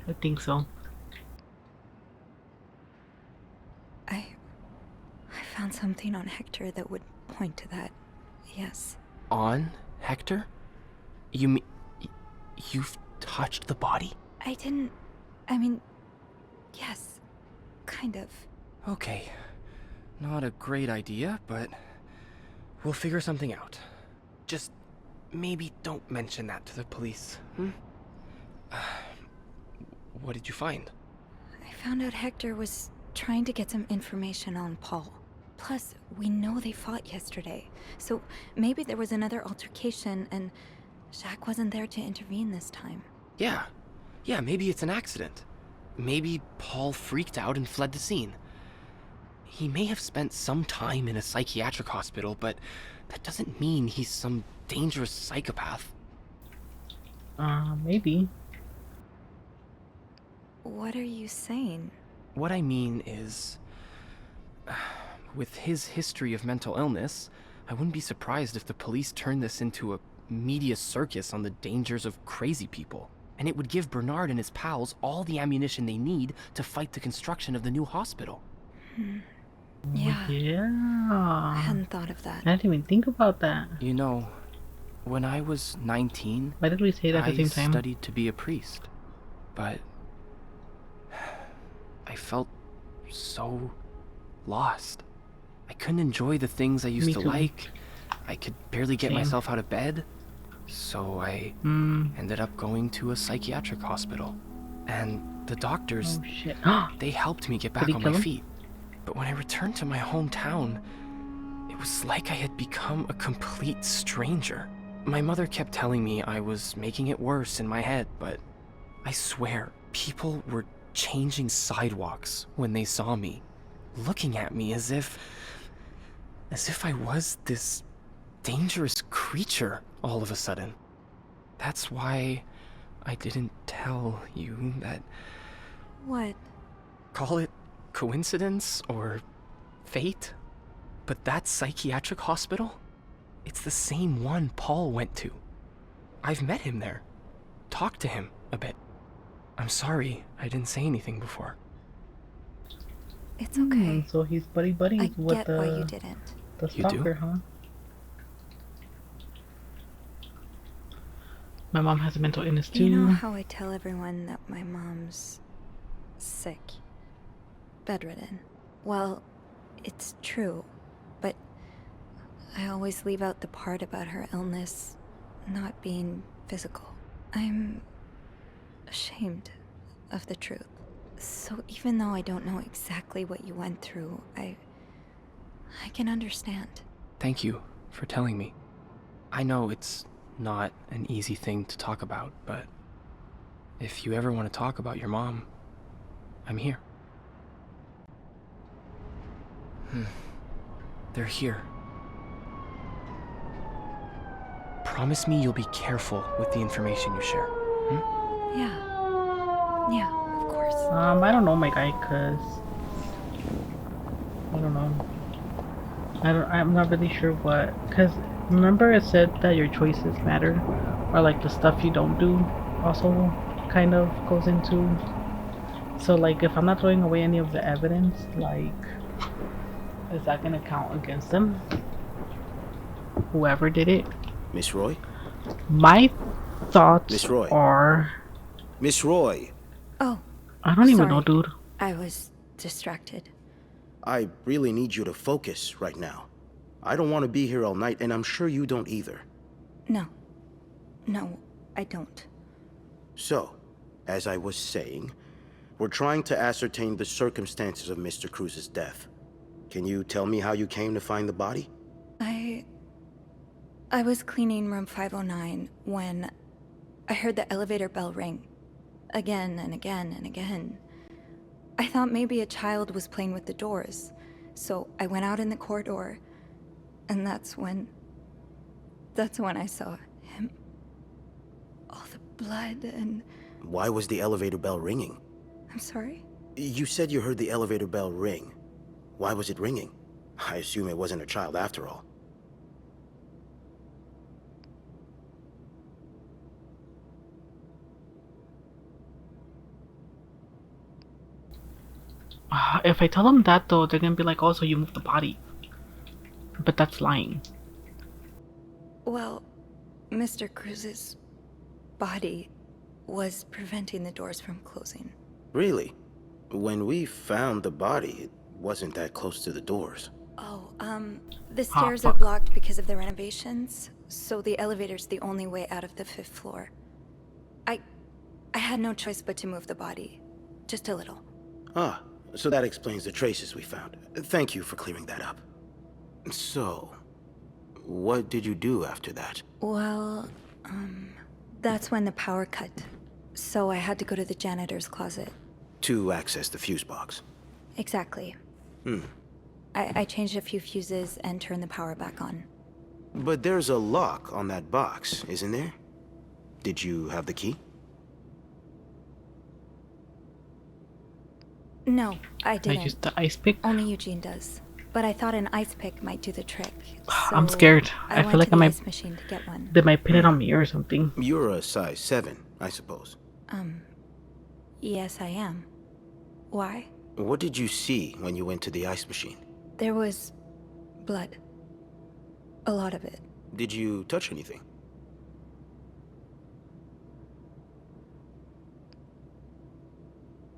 Speaker 3: I think so.
Speaker 4: I found something on Hector that would point to that. Yes.
Speaker 5: On Hector? You mean... You've touched the body?
Speaker 4: I mean, yes. Kind of.
Speaker 5: Okay. Not a great idea, but... we'll figure something out. Just maybe don't mention that to the police, hmm? What did you find?
Speaker 4: I found out Hector was trying to get some information on Paul. Plus, we know they fought yesterday, so maybe there was another altercation and Jack wasn't there to intervene this time.
Speaker 5: Yeah, maybe it's an accident. Maybe Paul freaked out and fled the scene. He may have spent some time in a psychiatric hospital, but that doesn't mean he's some dangerous psychopath.
Speaker 3: Maybe.
Speaker 4: What are you saying?
Speaker 5: What I mean is... with his history of mental illness, I wouldn't be surprised if the police turned this into a media circus on the dangers of crazy people. And it would give Bernard and his pals all the ammunition they need to fight the construction of the new hospital.
Speaker 4: Yeah.
Speaker 3: Yeah.
Speaker 4: I hadn't thought of that.
Speaker 3: I didn't even think about that.
Speaker 5: You know, when I was 19,
Speaker 3: Why did we say that at the
Speaker 5: I
Speaker 3: same time?
Speaker 5: studied to be a priest. But I felt so lost. I couldn't enjoy the things I used
Speaker 3: Me
Speaker 5: to
Speaker 3: too.
Speaker 5: like. I could barely get
Speaker 3: Same.
Speaker 5: myself out of bed. So I ended up going to a psychiatric hospital. And the doctors,
Speaker 3: Oh shit.
Speaker 5: they helped me get back
Speaker 3: he
Speaker 5: on
Speaker 3: kill
Speaker 5: my
Speaker 3: him?
Speaker 5: feet. But when I returned to my hometown, It was like I had become a complete stranger. My mother kept telling me I was making it worse in my head, but I swear, people were changing sidewalks when they saw me, looking at me as if I was this dangerous creature all of a sudden. That's why I didn't tell you that.
Speaker 4: What?
Speaker 5: Call it coincidence or fate, but that psychiatric hospital, it's the same one Paul went to. I've met him there, talked to him a bit. I'm sorry I didn't say anything before.
Speaker 4: It's okay.
Speaker 3: So he's buddies
Speaker 4: I
Speaker 3: with
Speaker 4: get why you didn't.
Speaker 3: the
Speaker 5: You do?
Speaker 3: stalker, huh? My mom has a mental illness too.
Speaker 4: You know how I tell everyone that my mom's sick, bedridden? Well, it's true, but I always leave out the part about her illness not being physical. I'm ashamed of the truth. So even though I don't know exactly what you went through, I can understand.
Speaker 5: Thank you for telling me. I know it's not an easy thing to talk about, but if you ever want to talk about your mom, I'm here. They're here. Promise me you'll be careful with the information you share.
Speaker 4: Yeah, of course.
Speaker 3: I don't know, my guy, cause I don't know. I'm not really sure what. Cause remember it said that your choices matter, or like the stuff you don't do also kind of goes into. So like if I'm not throwing away any of the evidence, like is that gonna count against them? Whoever did it.
Speaker 6: Miss Roy?
Speaker 3: My thoughts
Speaker 6: Miss Roy.
Speaker 3: are.
Speaker 6: Miss Roy,
Speaker 4: Oh,
Speaker 3: I don't even
Speaker 4: sorry.
Speaker 3: know, dude.
Speaker 4: I was distracted.
Speaker 6: I really need you to focus right now. I don't want to be here all night, and I'm sure you don't either.
Speaker 4: No, I don't.
Speaker 6: So, as I was saying, we're trying to ascertain the circumstances of Mr. Cruz's death. Can you tell me how you came to find the body?
Speaker 4: I was cleaning room 509 when I heard the elevator bell ring. Again and again and again. I thought maybe a child was playing with the doors, so I went out in the corridor, and that's when I saw him. All the blood and...
Speaker 6: Why was the elevator bell ringing?
Speaker 4: I'm sorry?
Speaker 6: You said you heard the elevator bell ring. Why was it ringing? I assume it wasn't a child after all.
Speaker 3: If I tell them that though, they're gonna be like, "Oh, so you moved the body," but that's lying.
Speaker 4: Well, Mr. Cruz's body was preventing the doors from closing.
Speaker 6: Really? When we found the body, it wasn't that close to the doors.
Speaker 4: Oh, the stairs are
Speaker 3: fuck.
Speaker 4: blocked because of the renovations, so the elevator's the only way out of the 5th floor. I had no choice but to move the body. Just a little.
Speaker 6: Ah, so that explains the traces we found. Thank you for clearing that up. So, what did you do after that?
Speaker 4: Well, that's when the power cut. So I had to go to the janitor's closet.
Speaker 6: To access the fuse box.
Speaker 4: Exactly. I changed a few fuses and turned the power back on.
Speaker 6: But there's a lock on that box, isn't there? Did you have the key?
Speaker 4: No, I
Speaker 3: I
Speaker 4: didn't.
Speaker 3: used the ice pick.
Speaker 4: Only Eugene does. But I thought an ice pick might do the trick.
Speaker 3: I'm
Speaker 4: so
Speaker 3: scared. I
Speaker 4: went
Speaker 3: feel like
Speaker 4: to
Speaker 3: I
Speaker 4: the
Speaker 3: might.
Speaker 4: ice machine to get one.
Speaker 3: They might pin it on me or something.
Speaker 6: You're a size 7, I suppose.
Speaker 4: Yes, I am. Why?
Speaker 6: What did you see when you went to the ice machine?
Speaker 4: There was blood. A lot of it.
Speaker 6: Did you touch anything?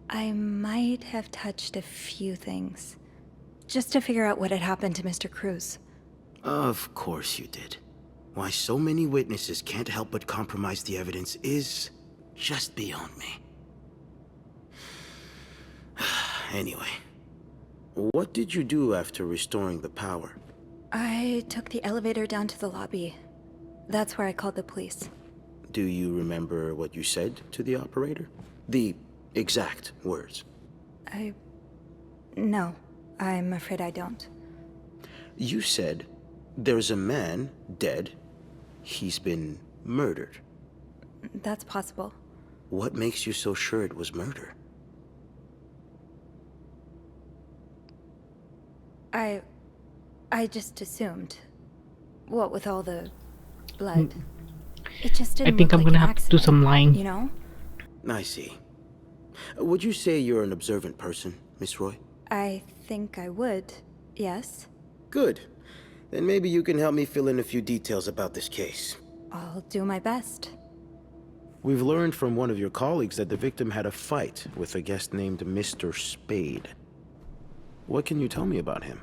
Speaker 4: I might have touched a few things. Just to figure out what had happened to Mr. Cruz.
Speaker 6: Of course you did. Why so many witnesses can't help but compromise the evidence is just beyond me. Anyway, what did you do after restoring the power?
Speaker 4: I took the elevator down to the lobby. That's where I called the police.
Speaker 6: Do you remember what you said to the operator? The exact words.
Speaker 4: No, I'm afraid I don't.
Speaker 6: You said, there's a man dead. He's been murdered.
Speaker 4: That's possible.
Speaker 6: What makes you so sure it was murder?
Speaker 4: I just assumed. What with all the blood. It just didn't
Speaker 3: I think
Speaker 4: look
Speaker 3: I'm
Speaker 4: like
Speaker 3: gonna
Speaker 4: an
Speaker 3: have to do
Speaker 4: accident,
Speaker 3: some lying.
Speaker 4: You know?
Speaker 6: I see. Would you say you're an observant person, Miss Roy?
Speaker 4: I think I would. Yes.
Speaker 6: Good. Then maybe you can help me fill in a few details about this case.
Speaker 4: I'll do my best.
Speaker 6: We've learned from one of your colleagues that the victim had a fight with a guest named Mr. Spade. What can you tell me about him?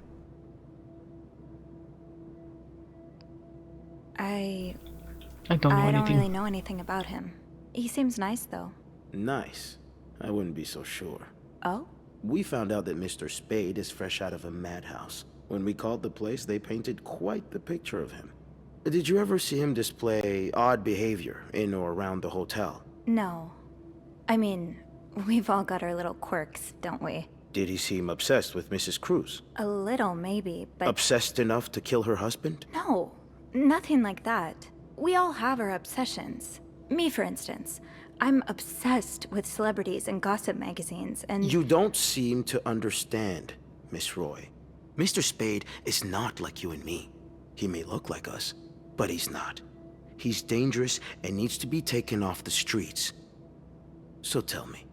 Speaker 4: I
Speaker 3: don't know
Speaker 4: don't
Speaker 3: anything.
Speaker 4: really know anything about him. He seems nice, though.
Speaker 6: Nice. I wouldn't be so sure.
Speaker 4: Oh?
Speaker 6: We found out that Mr. Spade is fresh out of a madhouse. When we called the place, they painted quite the picture of him. Did you ever see him display odd behavior in or around the hotel?
Speaker 4: No. I mean, we've all got our little quirks, don't we?
Speaker 6: Did he seem obsessed with Mrs. Cruz?
Speaker 4: A little, maybe, but
Speaker 6: Obsessed enough to kill her husband?
Speaker 4: no. Nothing like that. We all have our obsessions. Me, for instance. I'm obsessed with celebrities and gossip magazines, and
Speaker 6: You don't seem to understand, Miss Roy. Mr. Spade is not like you and me. He may look like us, but he's not. He's dangerous and needs to be taken off the streets. So tell me,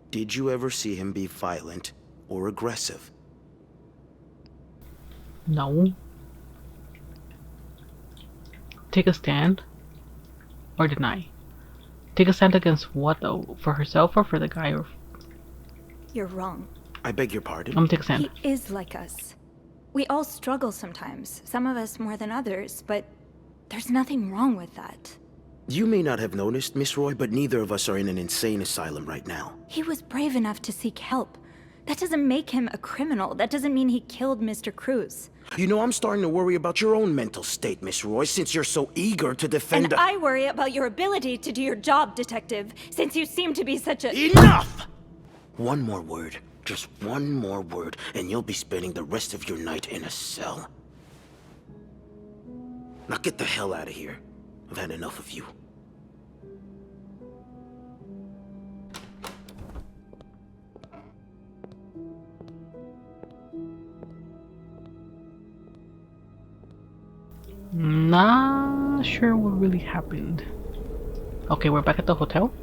Speaker 6: did you ever see him be violent or aggressive?
Speaker 3: No. Take a stand or deny. Take a stand against what though? For herself or for the guy? Or
Speaker 4: you're wrong.
Speaker 6: I beg your pardon?
Speaker 3: I'm gonna take a stand.
Speaker 4: He is like us. We all struggle sometimes, some of us more than others, but there's nothing wrong with that.
Speaker 6: You may not have noticed, Miss Roy, but neither of us are in an insane asylum right now.
Speaker 4: He was brave enough to seek help. That doesn't make him a criminal. That doesn't mean he killed Mr. Cruz.
Speaker 6: You know, I'm starting to worry about your own mental state, Miss Roy, since you're so eager to defend
Speaker 4: And I worry about your ability to do your job, Detective, since you seem to be such a—
Speaker 6: Enough! One more word, just one more word, and you'll be spending the rest of your night in a cell. Now get the hell out of here. I've had enough of you.
Speaker 3: Not sure what really happened. Okay, we're back at the hotel.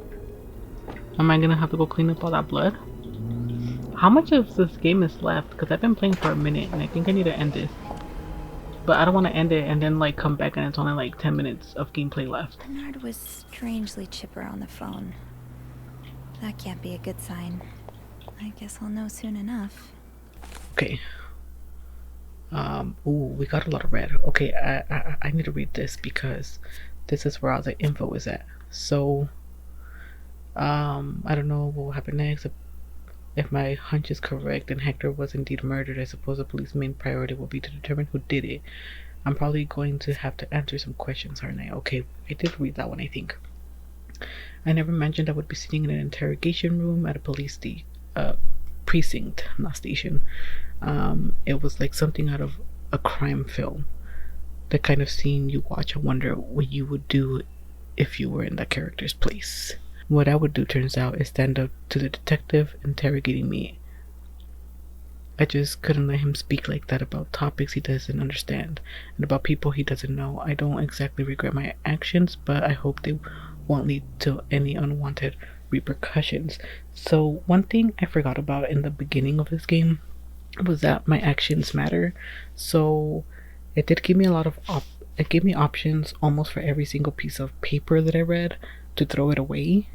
Speaker 3: Am I gonna have to go clean up all that blood? How much of this game is left? Because I've been playing for a minute and I think I need to end this. But I don't want to end it and then like come back and it's only like 10 minutes of gameplay left.
Speaker 4: Bernard was strangely chipper on the phone. That can't be a good sign. I guess I'll know soon enough.
Speaker 3: Okay. Ooh, we got a lot of red. Okay, I need to read this because this is where all the info is at. So, I don't know what will happen next. If my hunch is correct and Hector was indeed murdered, I suppose the police's main priority will be to determine who did it. I'm probably going to have to answer some questions, aren't I? Okay, I did read that one, I think. I never mentioned I would be sitting in an interrogation room at a police precinct, not station. It was like something out of a crime film. The kind of scene you watch and wonder what you would do if you were in that character's place. What I would do, turns out, is stand up to the detective interrogating me. I just couldn't let him speak like that about topics he doesn't understand and about people he doesn't know. I don't exactly regret my actions, but I hope they won't lead to any unwanted repercussions. So one thing I forgot about in the beginning of this game was that my actions matter. So it did give me a lot of it gave me options almost for every single piece of paper that I read to throw it away.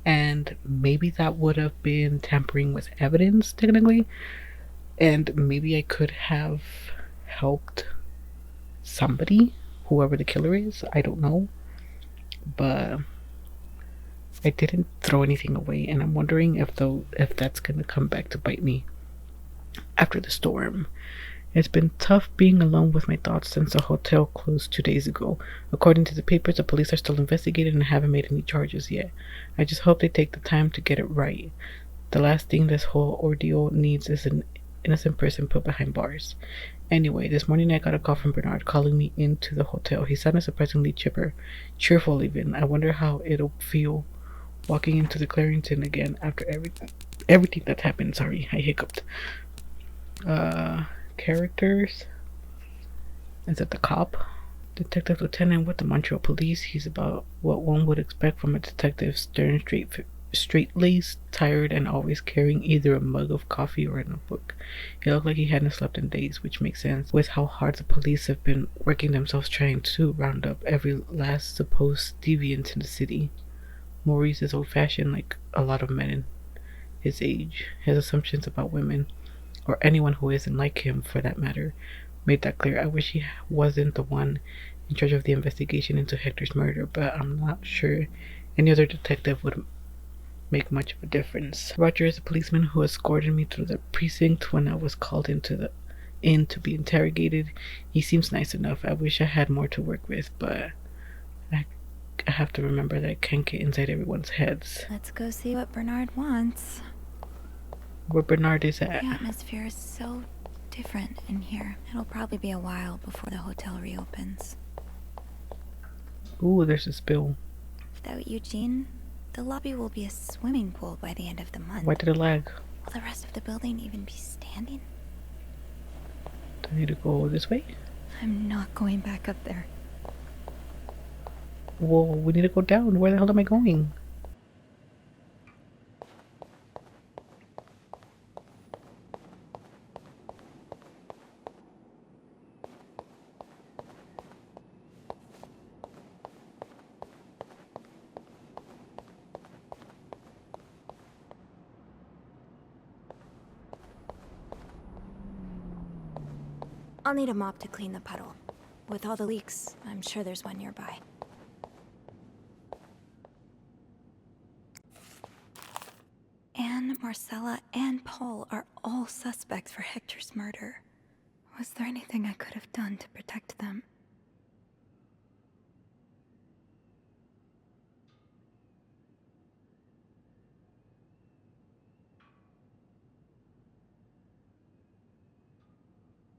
Speaker 3: And maybe that would have been tampering with evidence technically, and maybe I could have helped somebody, whoever the killer is. I don't know, but I didn't throw anything away, and I'm wondering if that's gonna come back to bite me after the storm. It's been tough being alone with my thoughts since the hotel closed 2 days ago. According to the papers, the police are still investigating and haven't made any charges yet. I just hope they take the time to get it right. The last thing this whole ordeal needs is an innocent person put behind bars. Anyway, this morning I got a call from Bernard calling me into the hotel. He sounded surprisingly cheerful even. I wonder how it'll feel walking into the Clarington again after everything that's happened. Sorry, I hiccuped. Characters. Is it the cop? Detective Lieutenant with the Montreal Police. He's about what one would expect from a detective: stern, straight-laced, tired, and always carrying either a mug of coffee or a notebook. He looked like he hadn't slept in days, which makes sense with how hard the police have been working themselves trying to round up every last supposed deviant in the city. Maurice is old-fashioned like a lot of men in his age. His assumptions about women, or anyone who isn't like him for that matter, made that clear. I wish he wasn't the one in charge of the investigation into Hector's murder, but I'm not sure any other detective would make much of a difference. Roger is a policeman who escorted me through the precinct when I was called in to be interrogated. He seems nice enough. I wish I had more to work with, but I have to remember that I can't get inside everyone's heads.
Speaker 4: Let's go see what Bernard wants.
Speaker 3: Where Bernard is at.
Speaker 4: The atmosphere is so different in here. It'll probably be a while before the hotel reopens.
Speaker 3: Ooh, there's a spill.
Speaker 4: Without Eugene, the lobby will be a swimming pool by the end of the month.
Speaker 3: Why did it lag?
Speaker 4: Will the rest of the building even be standing?
Speaker 3: Do I need to go this way?
Speaker 4: I'm not going back up there.
Speaker 3: Whoa, we need to go down. Where the hell am I going?
Speaker 4: I'll need a mop to clean the puddle. With all the leaks, I'm sure there's one nearby. Anne, Marcella, and Paul are all suspects for Hector's murder. Was there anything I could have done to protect them?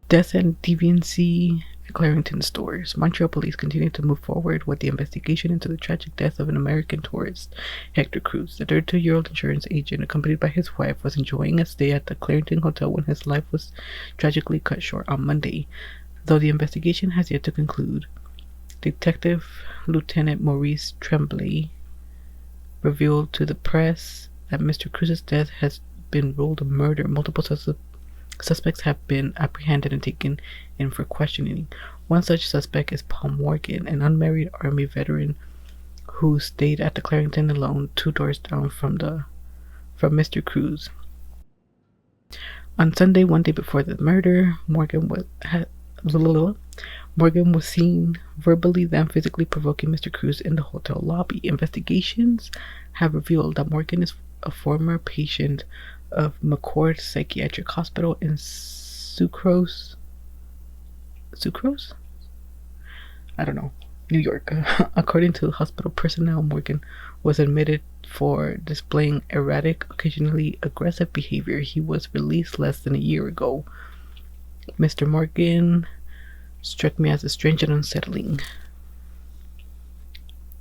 Speaker 3: Death and deviancy at Clarington stores. Montreal police continue to move forward with the investigation into the tragic death of an American tourist, Hector Cruz. The 32-year-old insurance agent, accompanied by his wife, was enjoying a stay at the Clarington Hotel when his life was tragically cut short on Monday. Though the investigation has yet to conclude, Detective Lieutenant Maurice Tremblay revealed to the press that Mr. Cruz's death has been ruled a murder. Multiple suspects have been apprehended and taken in for questioning. One such suspect is Paul Morgan, an unmarried Army veteran who stayed at the Clarington alone, 2 doors down from Mr. Cruz. On Sunday, one day before the murder, Morgan was seen verbally then physically provoking Mr. Cruz in the hotel lobby. Investigations have revealed that Morgan is a former patient of McCord Psychiatric Hospital in Sucrose? I don't know. New York. According to hospital personnel, Morgan was admitted for displaying erratic, occasionally aggressive behavior. He was released less than a year ago. Mr. Morgan struck me as strange and unsettling.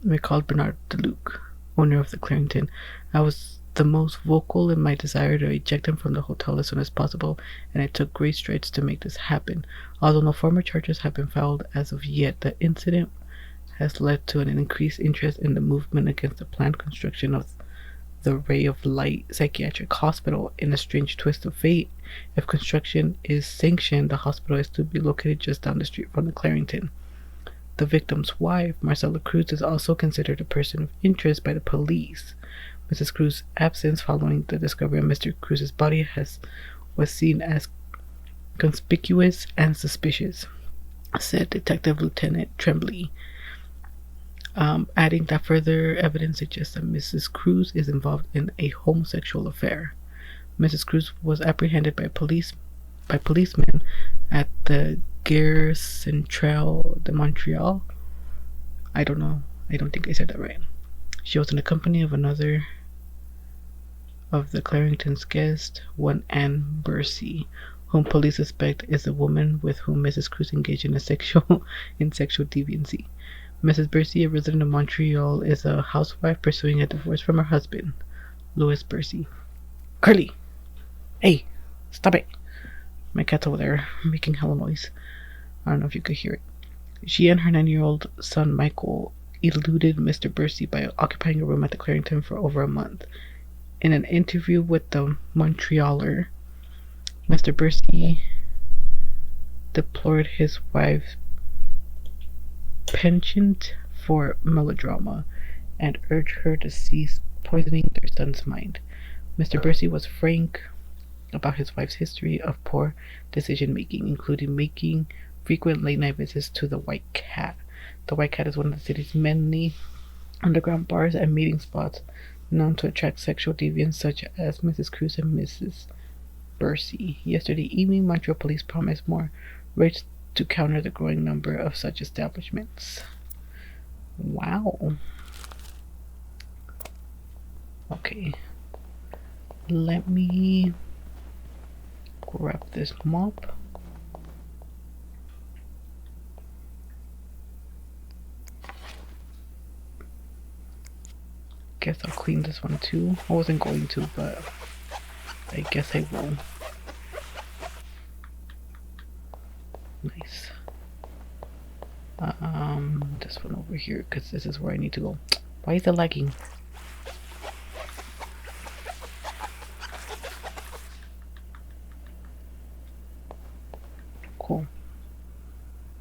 Speaker 3: We called Bernard DeLuc, owner of the Clarington. I was the most vocal in my desire to eject him from the hotel as soon as possible, and I took great strides to make this happen. Although no formal charges have been filed as of yet, the incident has led to an increased interest in the movement against the planned construction of the Ray of Light Psychiatric Hospital. In a strange twist of fate, if construction is sanctioned, the hospital is to be located just down the street from the Clarington. The victim's wife, Marcella Cruz, is also considered a person of interest by the police. Mrs. Cruz's absence following the discovery of Mr. Cruz's body was seen as conspicuous and suspicious, said Detective Lieutenant Tremblay, adding that further evidence suggests that Mrs. Cruz is involved in a homosexual affair. Mrs. Cruz was apprehended by policemen at the Gare Centrale de Montreal. I don't know. I don't think I said that right. She was in the company of another of the Clarington's guests, one Anne Bursey, whom police suspect is the woman with whom Mrs. Cruz engaged in sexual deviancy. Mrs. Bursey, a resident of Montreal, is a housewife pursuing a divorce from her husband, Louis Bursey. Carly! Hey! Stop it! My cat's over there making hella noise. I don't know if you could hear it. She and her 9-year-old son, Michael, eluded Mr. Bursey by occupying a room at the Clarington for over a month. In an interview with the Montrealer, Mr. Bursey deplored his wife's penchant for melodrama and urged her to cease poisoning their son's mind. Mr. Bursey was frank about his wife's history of poor decision-making, including making frequent late-night visits to the White Cat. The White Cat is one of the city's many underground bars and meeting spots known to attract sexual deviants such as Mrs. Cruz and Mrs. Bursey. Yesterday evening, Montreal police promised more raids to counter the growing number of such establishments. Wow. Okay. Let me grab this mop. Guess I'll clean this one too. I wasn't going to, but I guess I will. Nice. This one over here, because this is where I need to go. Why is it lagging? Cool.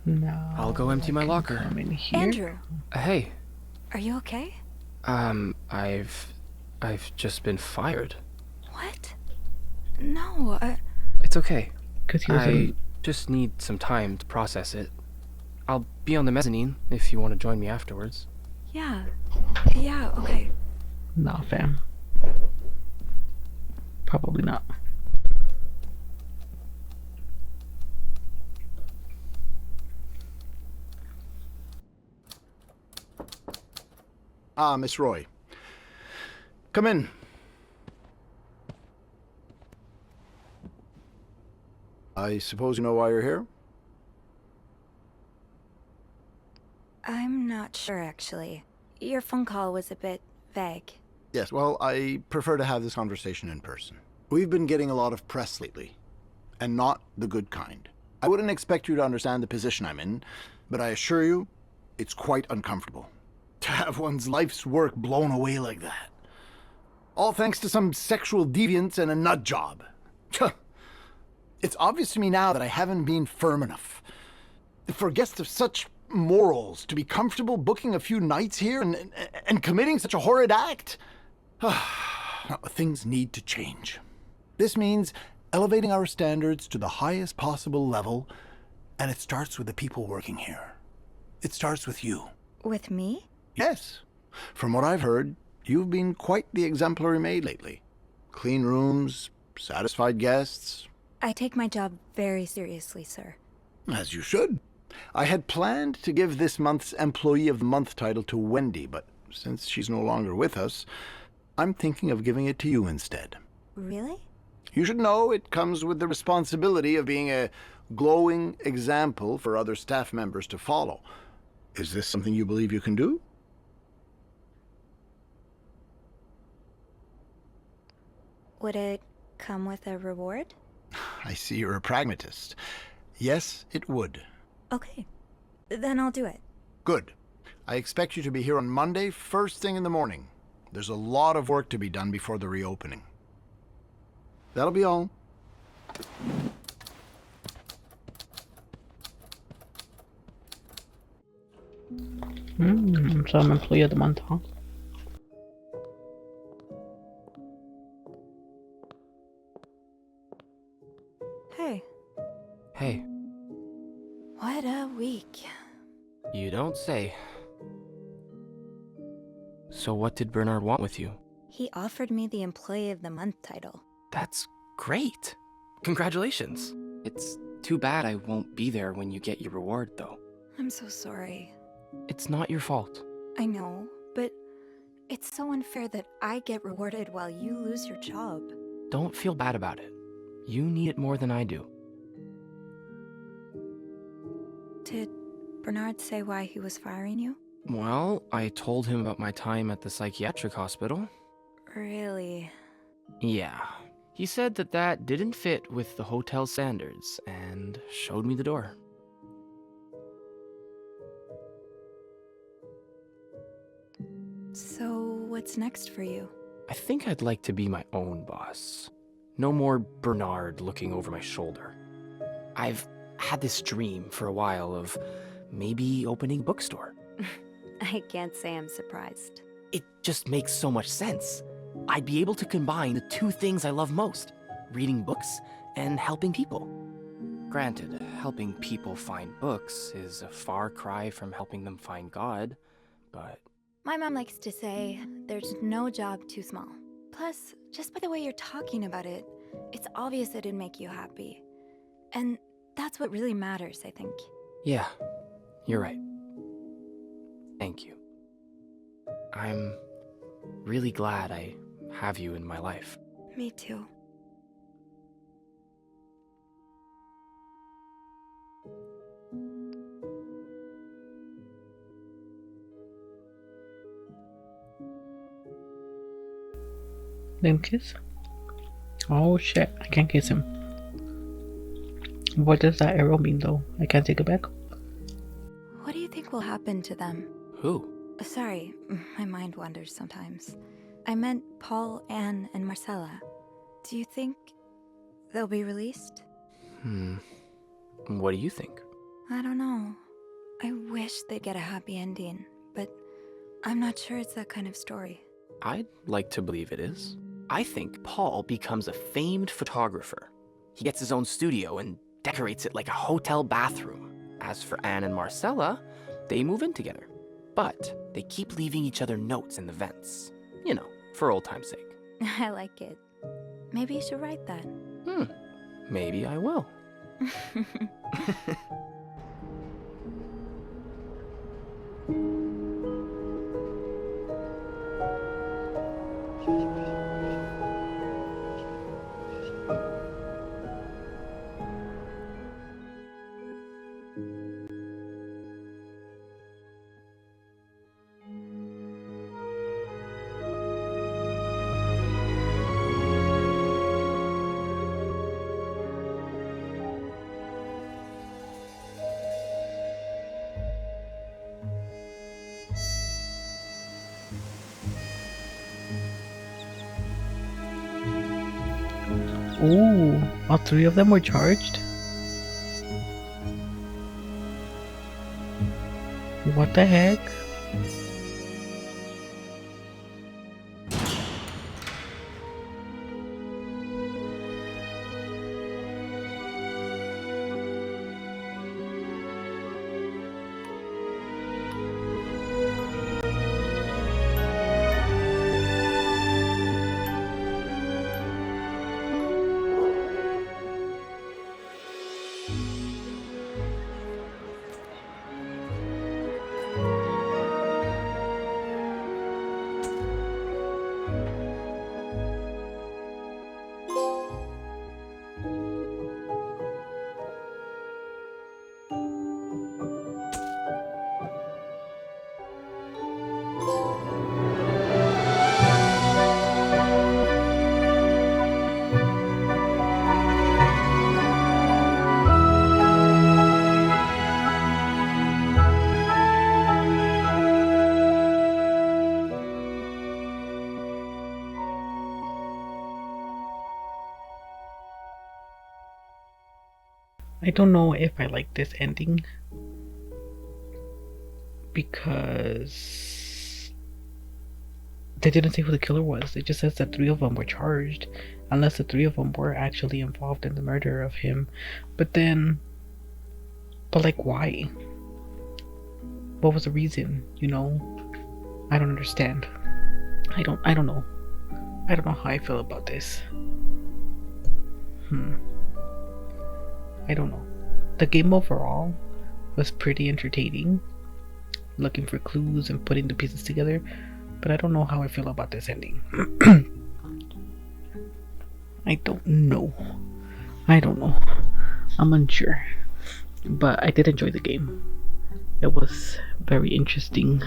Speaker 3: Now
Speaker 5: I'll go empty my locker.
Speaker 3: Come in here.
Speaker 4: Andrew,
Speaker 5: Hey,
Speaker 4: are you okay?
Speaker 5: I've just been fired.
Speaker 4: What? No,
Speaker 5: It's okay.
Speaker 3: Because he was
Speaker 5: I just need some time to process it. I'll be on the mezzanine if you want to join me afterwards.
Speaker 4: yeah, okay.
Speaker 3: Nah, fam. Probably not.
Speaker 6: Ah, Miss Roy. Come in. I suppose you know why you're here?
Speaker 4: I'm not sure, actually. Your phone call was a bit vague.
Speaker 7: Yes, well, I prefer to have this conversation in person. We've been getting a lot of press lately, and not the good kind. I wouldn't expect you to understand the position I'm in, but I assure you, it's quite uncomfortable. To have one's life's work blown away like that. All thanks to some sexual deviance and a nut job. It's obvious to me now that I haven't been firm enough. For guests of such morals to be comfortable booking a few nights here and committing such a horrid act. No, things need to change. This means elevating our standards to the highest possible level, and it starts with the people working here. It starts with you.
Speaker 4: With me?
Speaker 7: Yes. From what I've heard, you've been quite the exemplary maid lately. Clean rooms, satisfied guests.
Speaker 4: I take my job very seriously, sir.
Speaker 7: As you should. I had planned to give this month's Employee of the Month title to Wendy, but since she's no longer with us, I'm thinking of giving it to you instead.
Speaker 4: Really?
Speaker 7: You should know it comes with the responsibility of being a glowing example for other staff members to follow. Is this something you believe you can do?
Speaker 4: Would it come with a reward?
Speaker 7: I see you're a pragmatist. Yes, it would.
Speaker 4: Okay. Then I'll do it.
Speaker 7: Good. I expect you to be here on Monday, first thing in the morning. There's a lot of work to be done before the reopening. That'll be all.
Speaker 3: So I'm Employee of the Month, huh?
Speaker 4: Hey.
Speaker 5: Hey,
Speaker 4: What a week.
Speaker 5: you don't say. So what did Bernard want with you?
Speaker 4: He offered me the Employee of the Month title.
Speaker 5: That's great. Congratulations. It's Too bad I won't be there when you get your reward, though.
Speaker 4: I'm so sorry.
Speaker 5: It's not your fault.
Speaker 4: I know, but it's so unfair that I get rewarded while you lose your job.
Speaker 5: Don't feel bad about it. You need it more than I do.
Speaker 4: Did Bernard say why he was firing you?
Speaker 5: Well, I told him about my time at the psychiatric hospital.
Speaker 4: Really?
Speaker 5: Yeah. He said that didn't fit with the hotel standards and showed me the door.
Speaker 4: So, what's next for you?
Speaker 5: I think I'd like to be my own boss. No more Bernard looking over my shoulder. I've had this dream for a while of maybe opening a bookstore.
Speaker 4: I can't say I'm surprised.
Speaker 5: It just makes so much sense. I'd be able to combine the two things I love most, reading books and helping people. Granted, helping people find books is a far cry from helping them find God, but...
Speaker 4: My mom likes to say, there's no job too small. Plus, just by the way you're talking about it, it's obvious it'd make you happy. And that's what really matters, I think.
Speaker 5: Yeah, you're right. Thank you. I'm really glad I have you in my life.
Speaker 4: Me too.
Speaker 3: Then kiss? Oh shit, I can't kiss him. What does that arrow mean though? I can't take it back?
Speaker 4: What do you think will happen to them?
Speaker 5: Who?
Speaker 4: Sorry, my mind wanders sometimes. I meant Paul, Anne, and Marcella. Do you think they'll be released?
Speaker 5: What do you think?
Speaker 4: I don't know. I wish they'd get a happy ending, but I'm not sure it's that kind of story.
Speaker 5: I'd like to believe it is. I think Paul becomes a famed photographer. He gets his own studio and decorates it like a hotel bathroom. As for Anne and Marcella, they move in together. But they keep leaving each other notes in the vents. You know, for old time's sake.
Speaker 4: I like it. Maybe you should write that.
Speaker 5: Maybe I will.
Speaker 3: Ooh, all three of them were charged? What the heck? I don't know if I like this ending because they didn't say who the killer was. It just says that three of them were charged, unless the three of them were actually involved in the murder of him. But like why? What was the reason? You know, I don't understand. I don't know. I don't know how I feel about this. I don't know. The game overall was pretty entertaining, looking for clues and putting the pieces together, but I don't know how I feel about this ending. I don't know. I'm unsure. But I did enjoy the game. It was very interesting.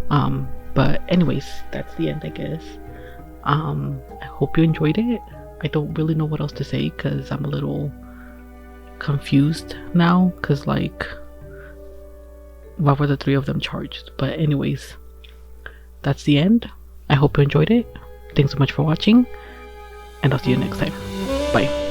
Speaker 3: But anyways, that's the end, I guess. I hope you enjoyed it. I don't really know what else to say because I'm a little confused now, because like, why were the three of them charged? But anyways, that's the end. I hope you enjoyed it. Thanks so much for watching, and I'll see you next time. Bye.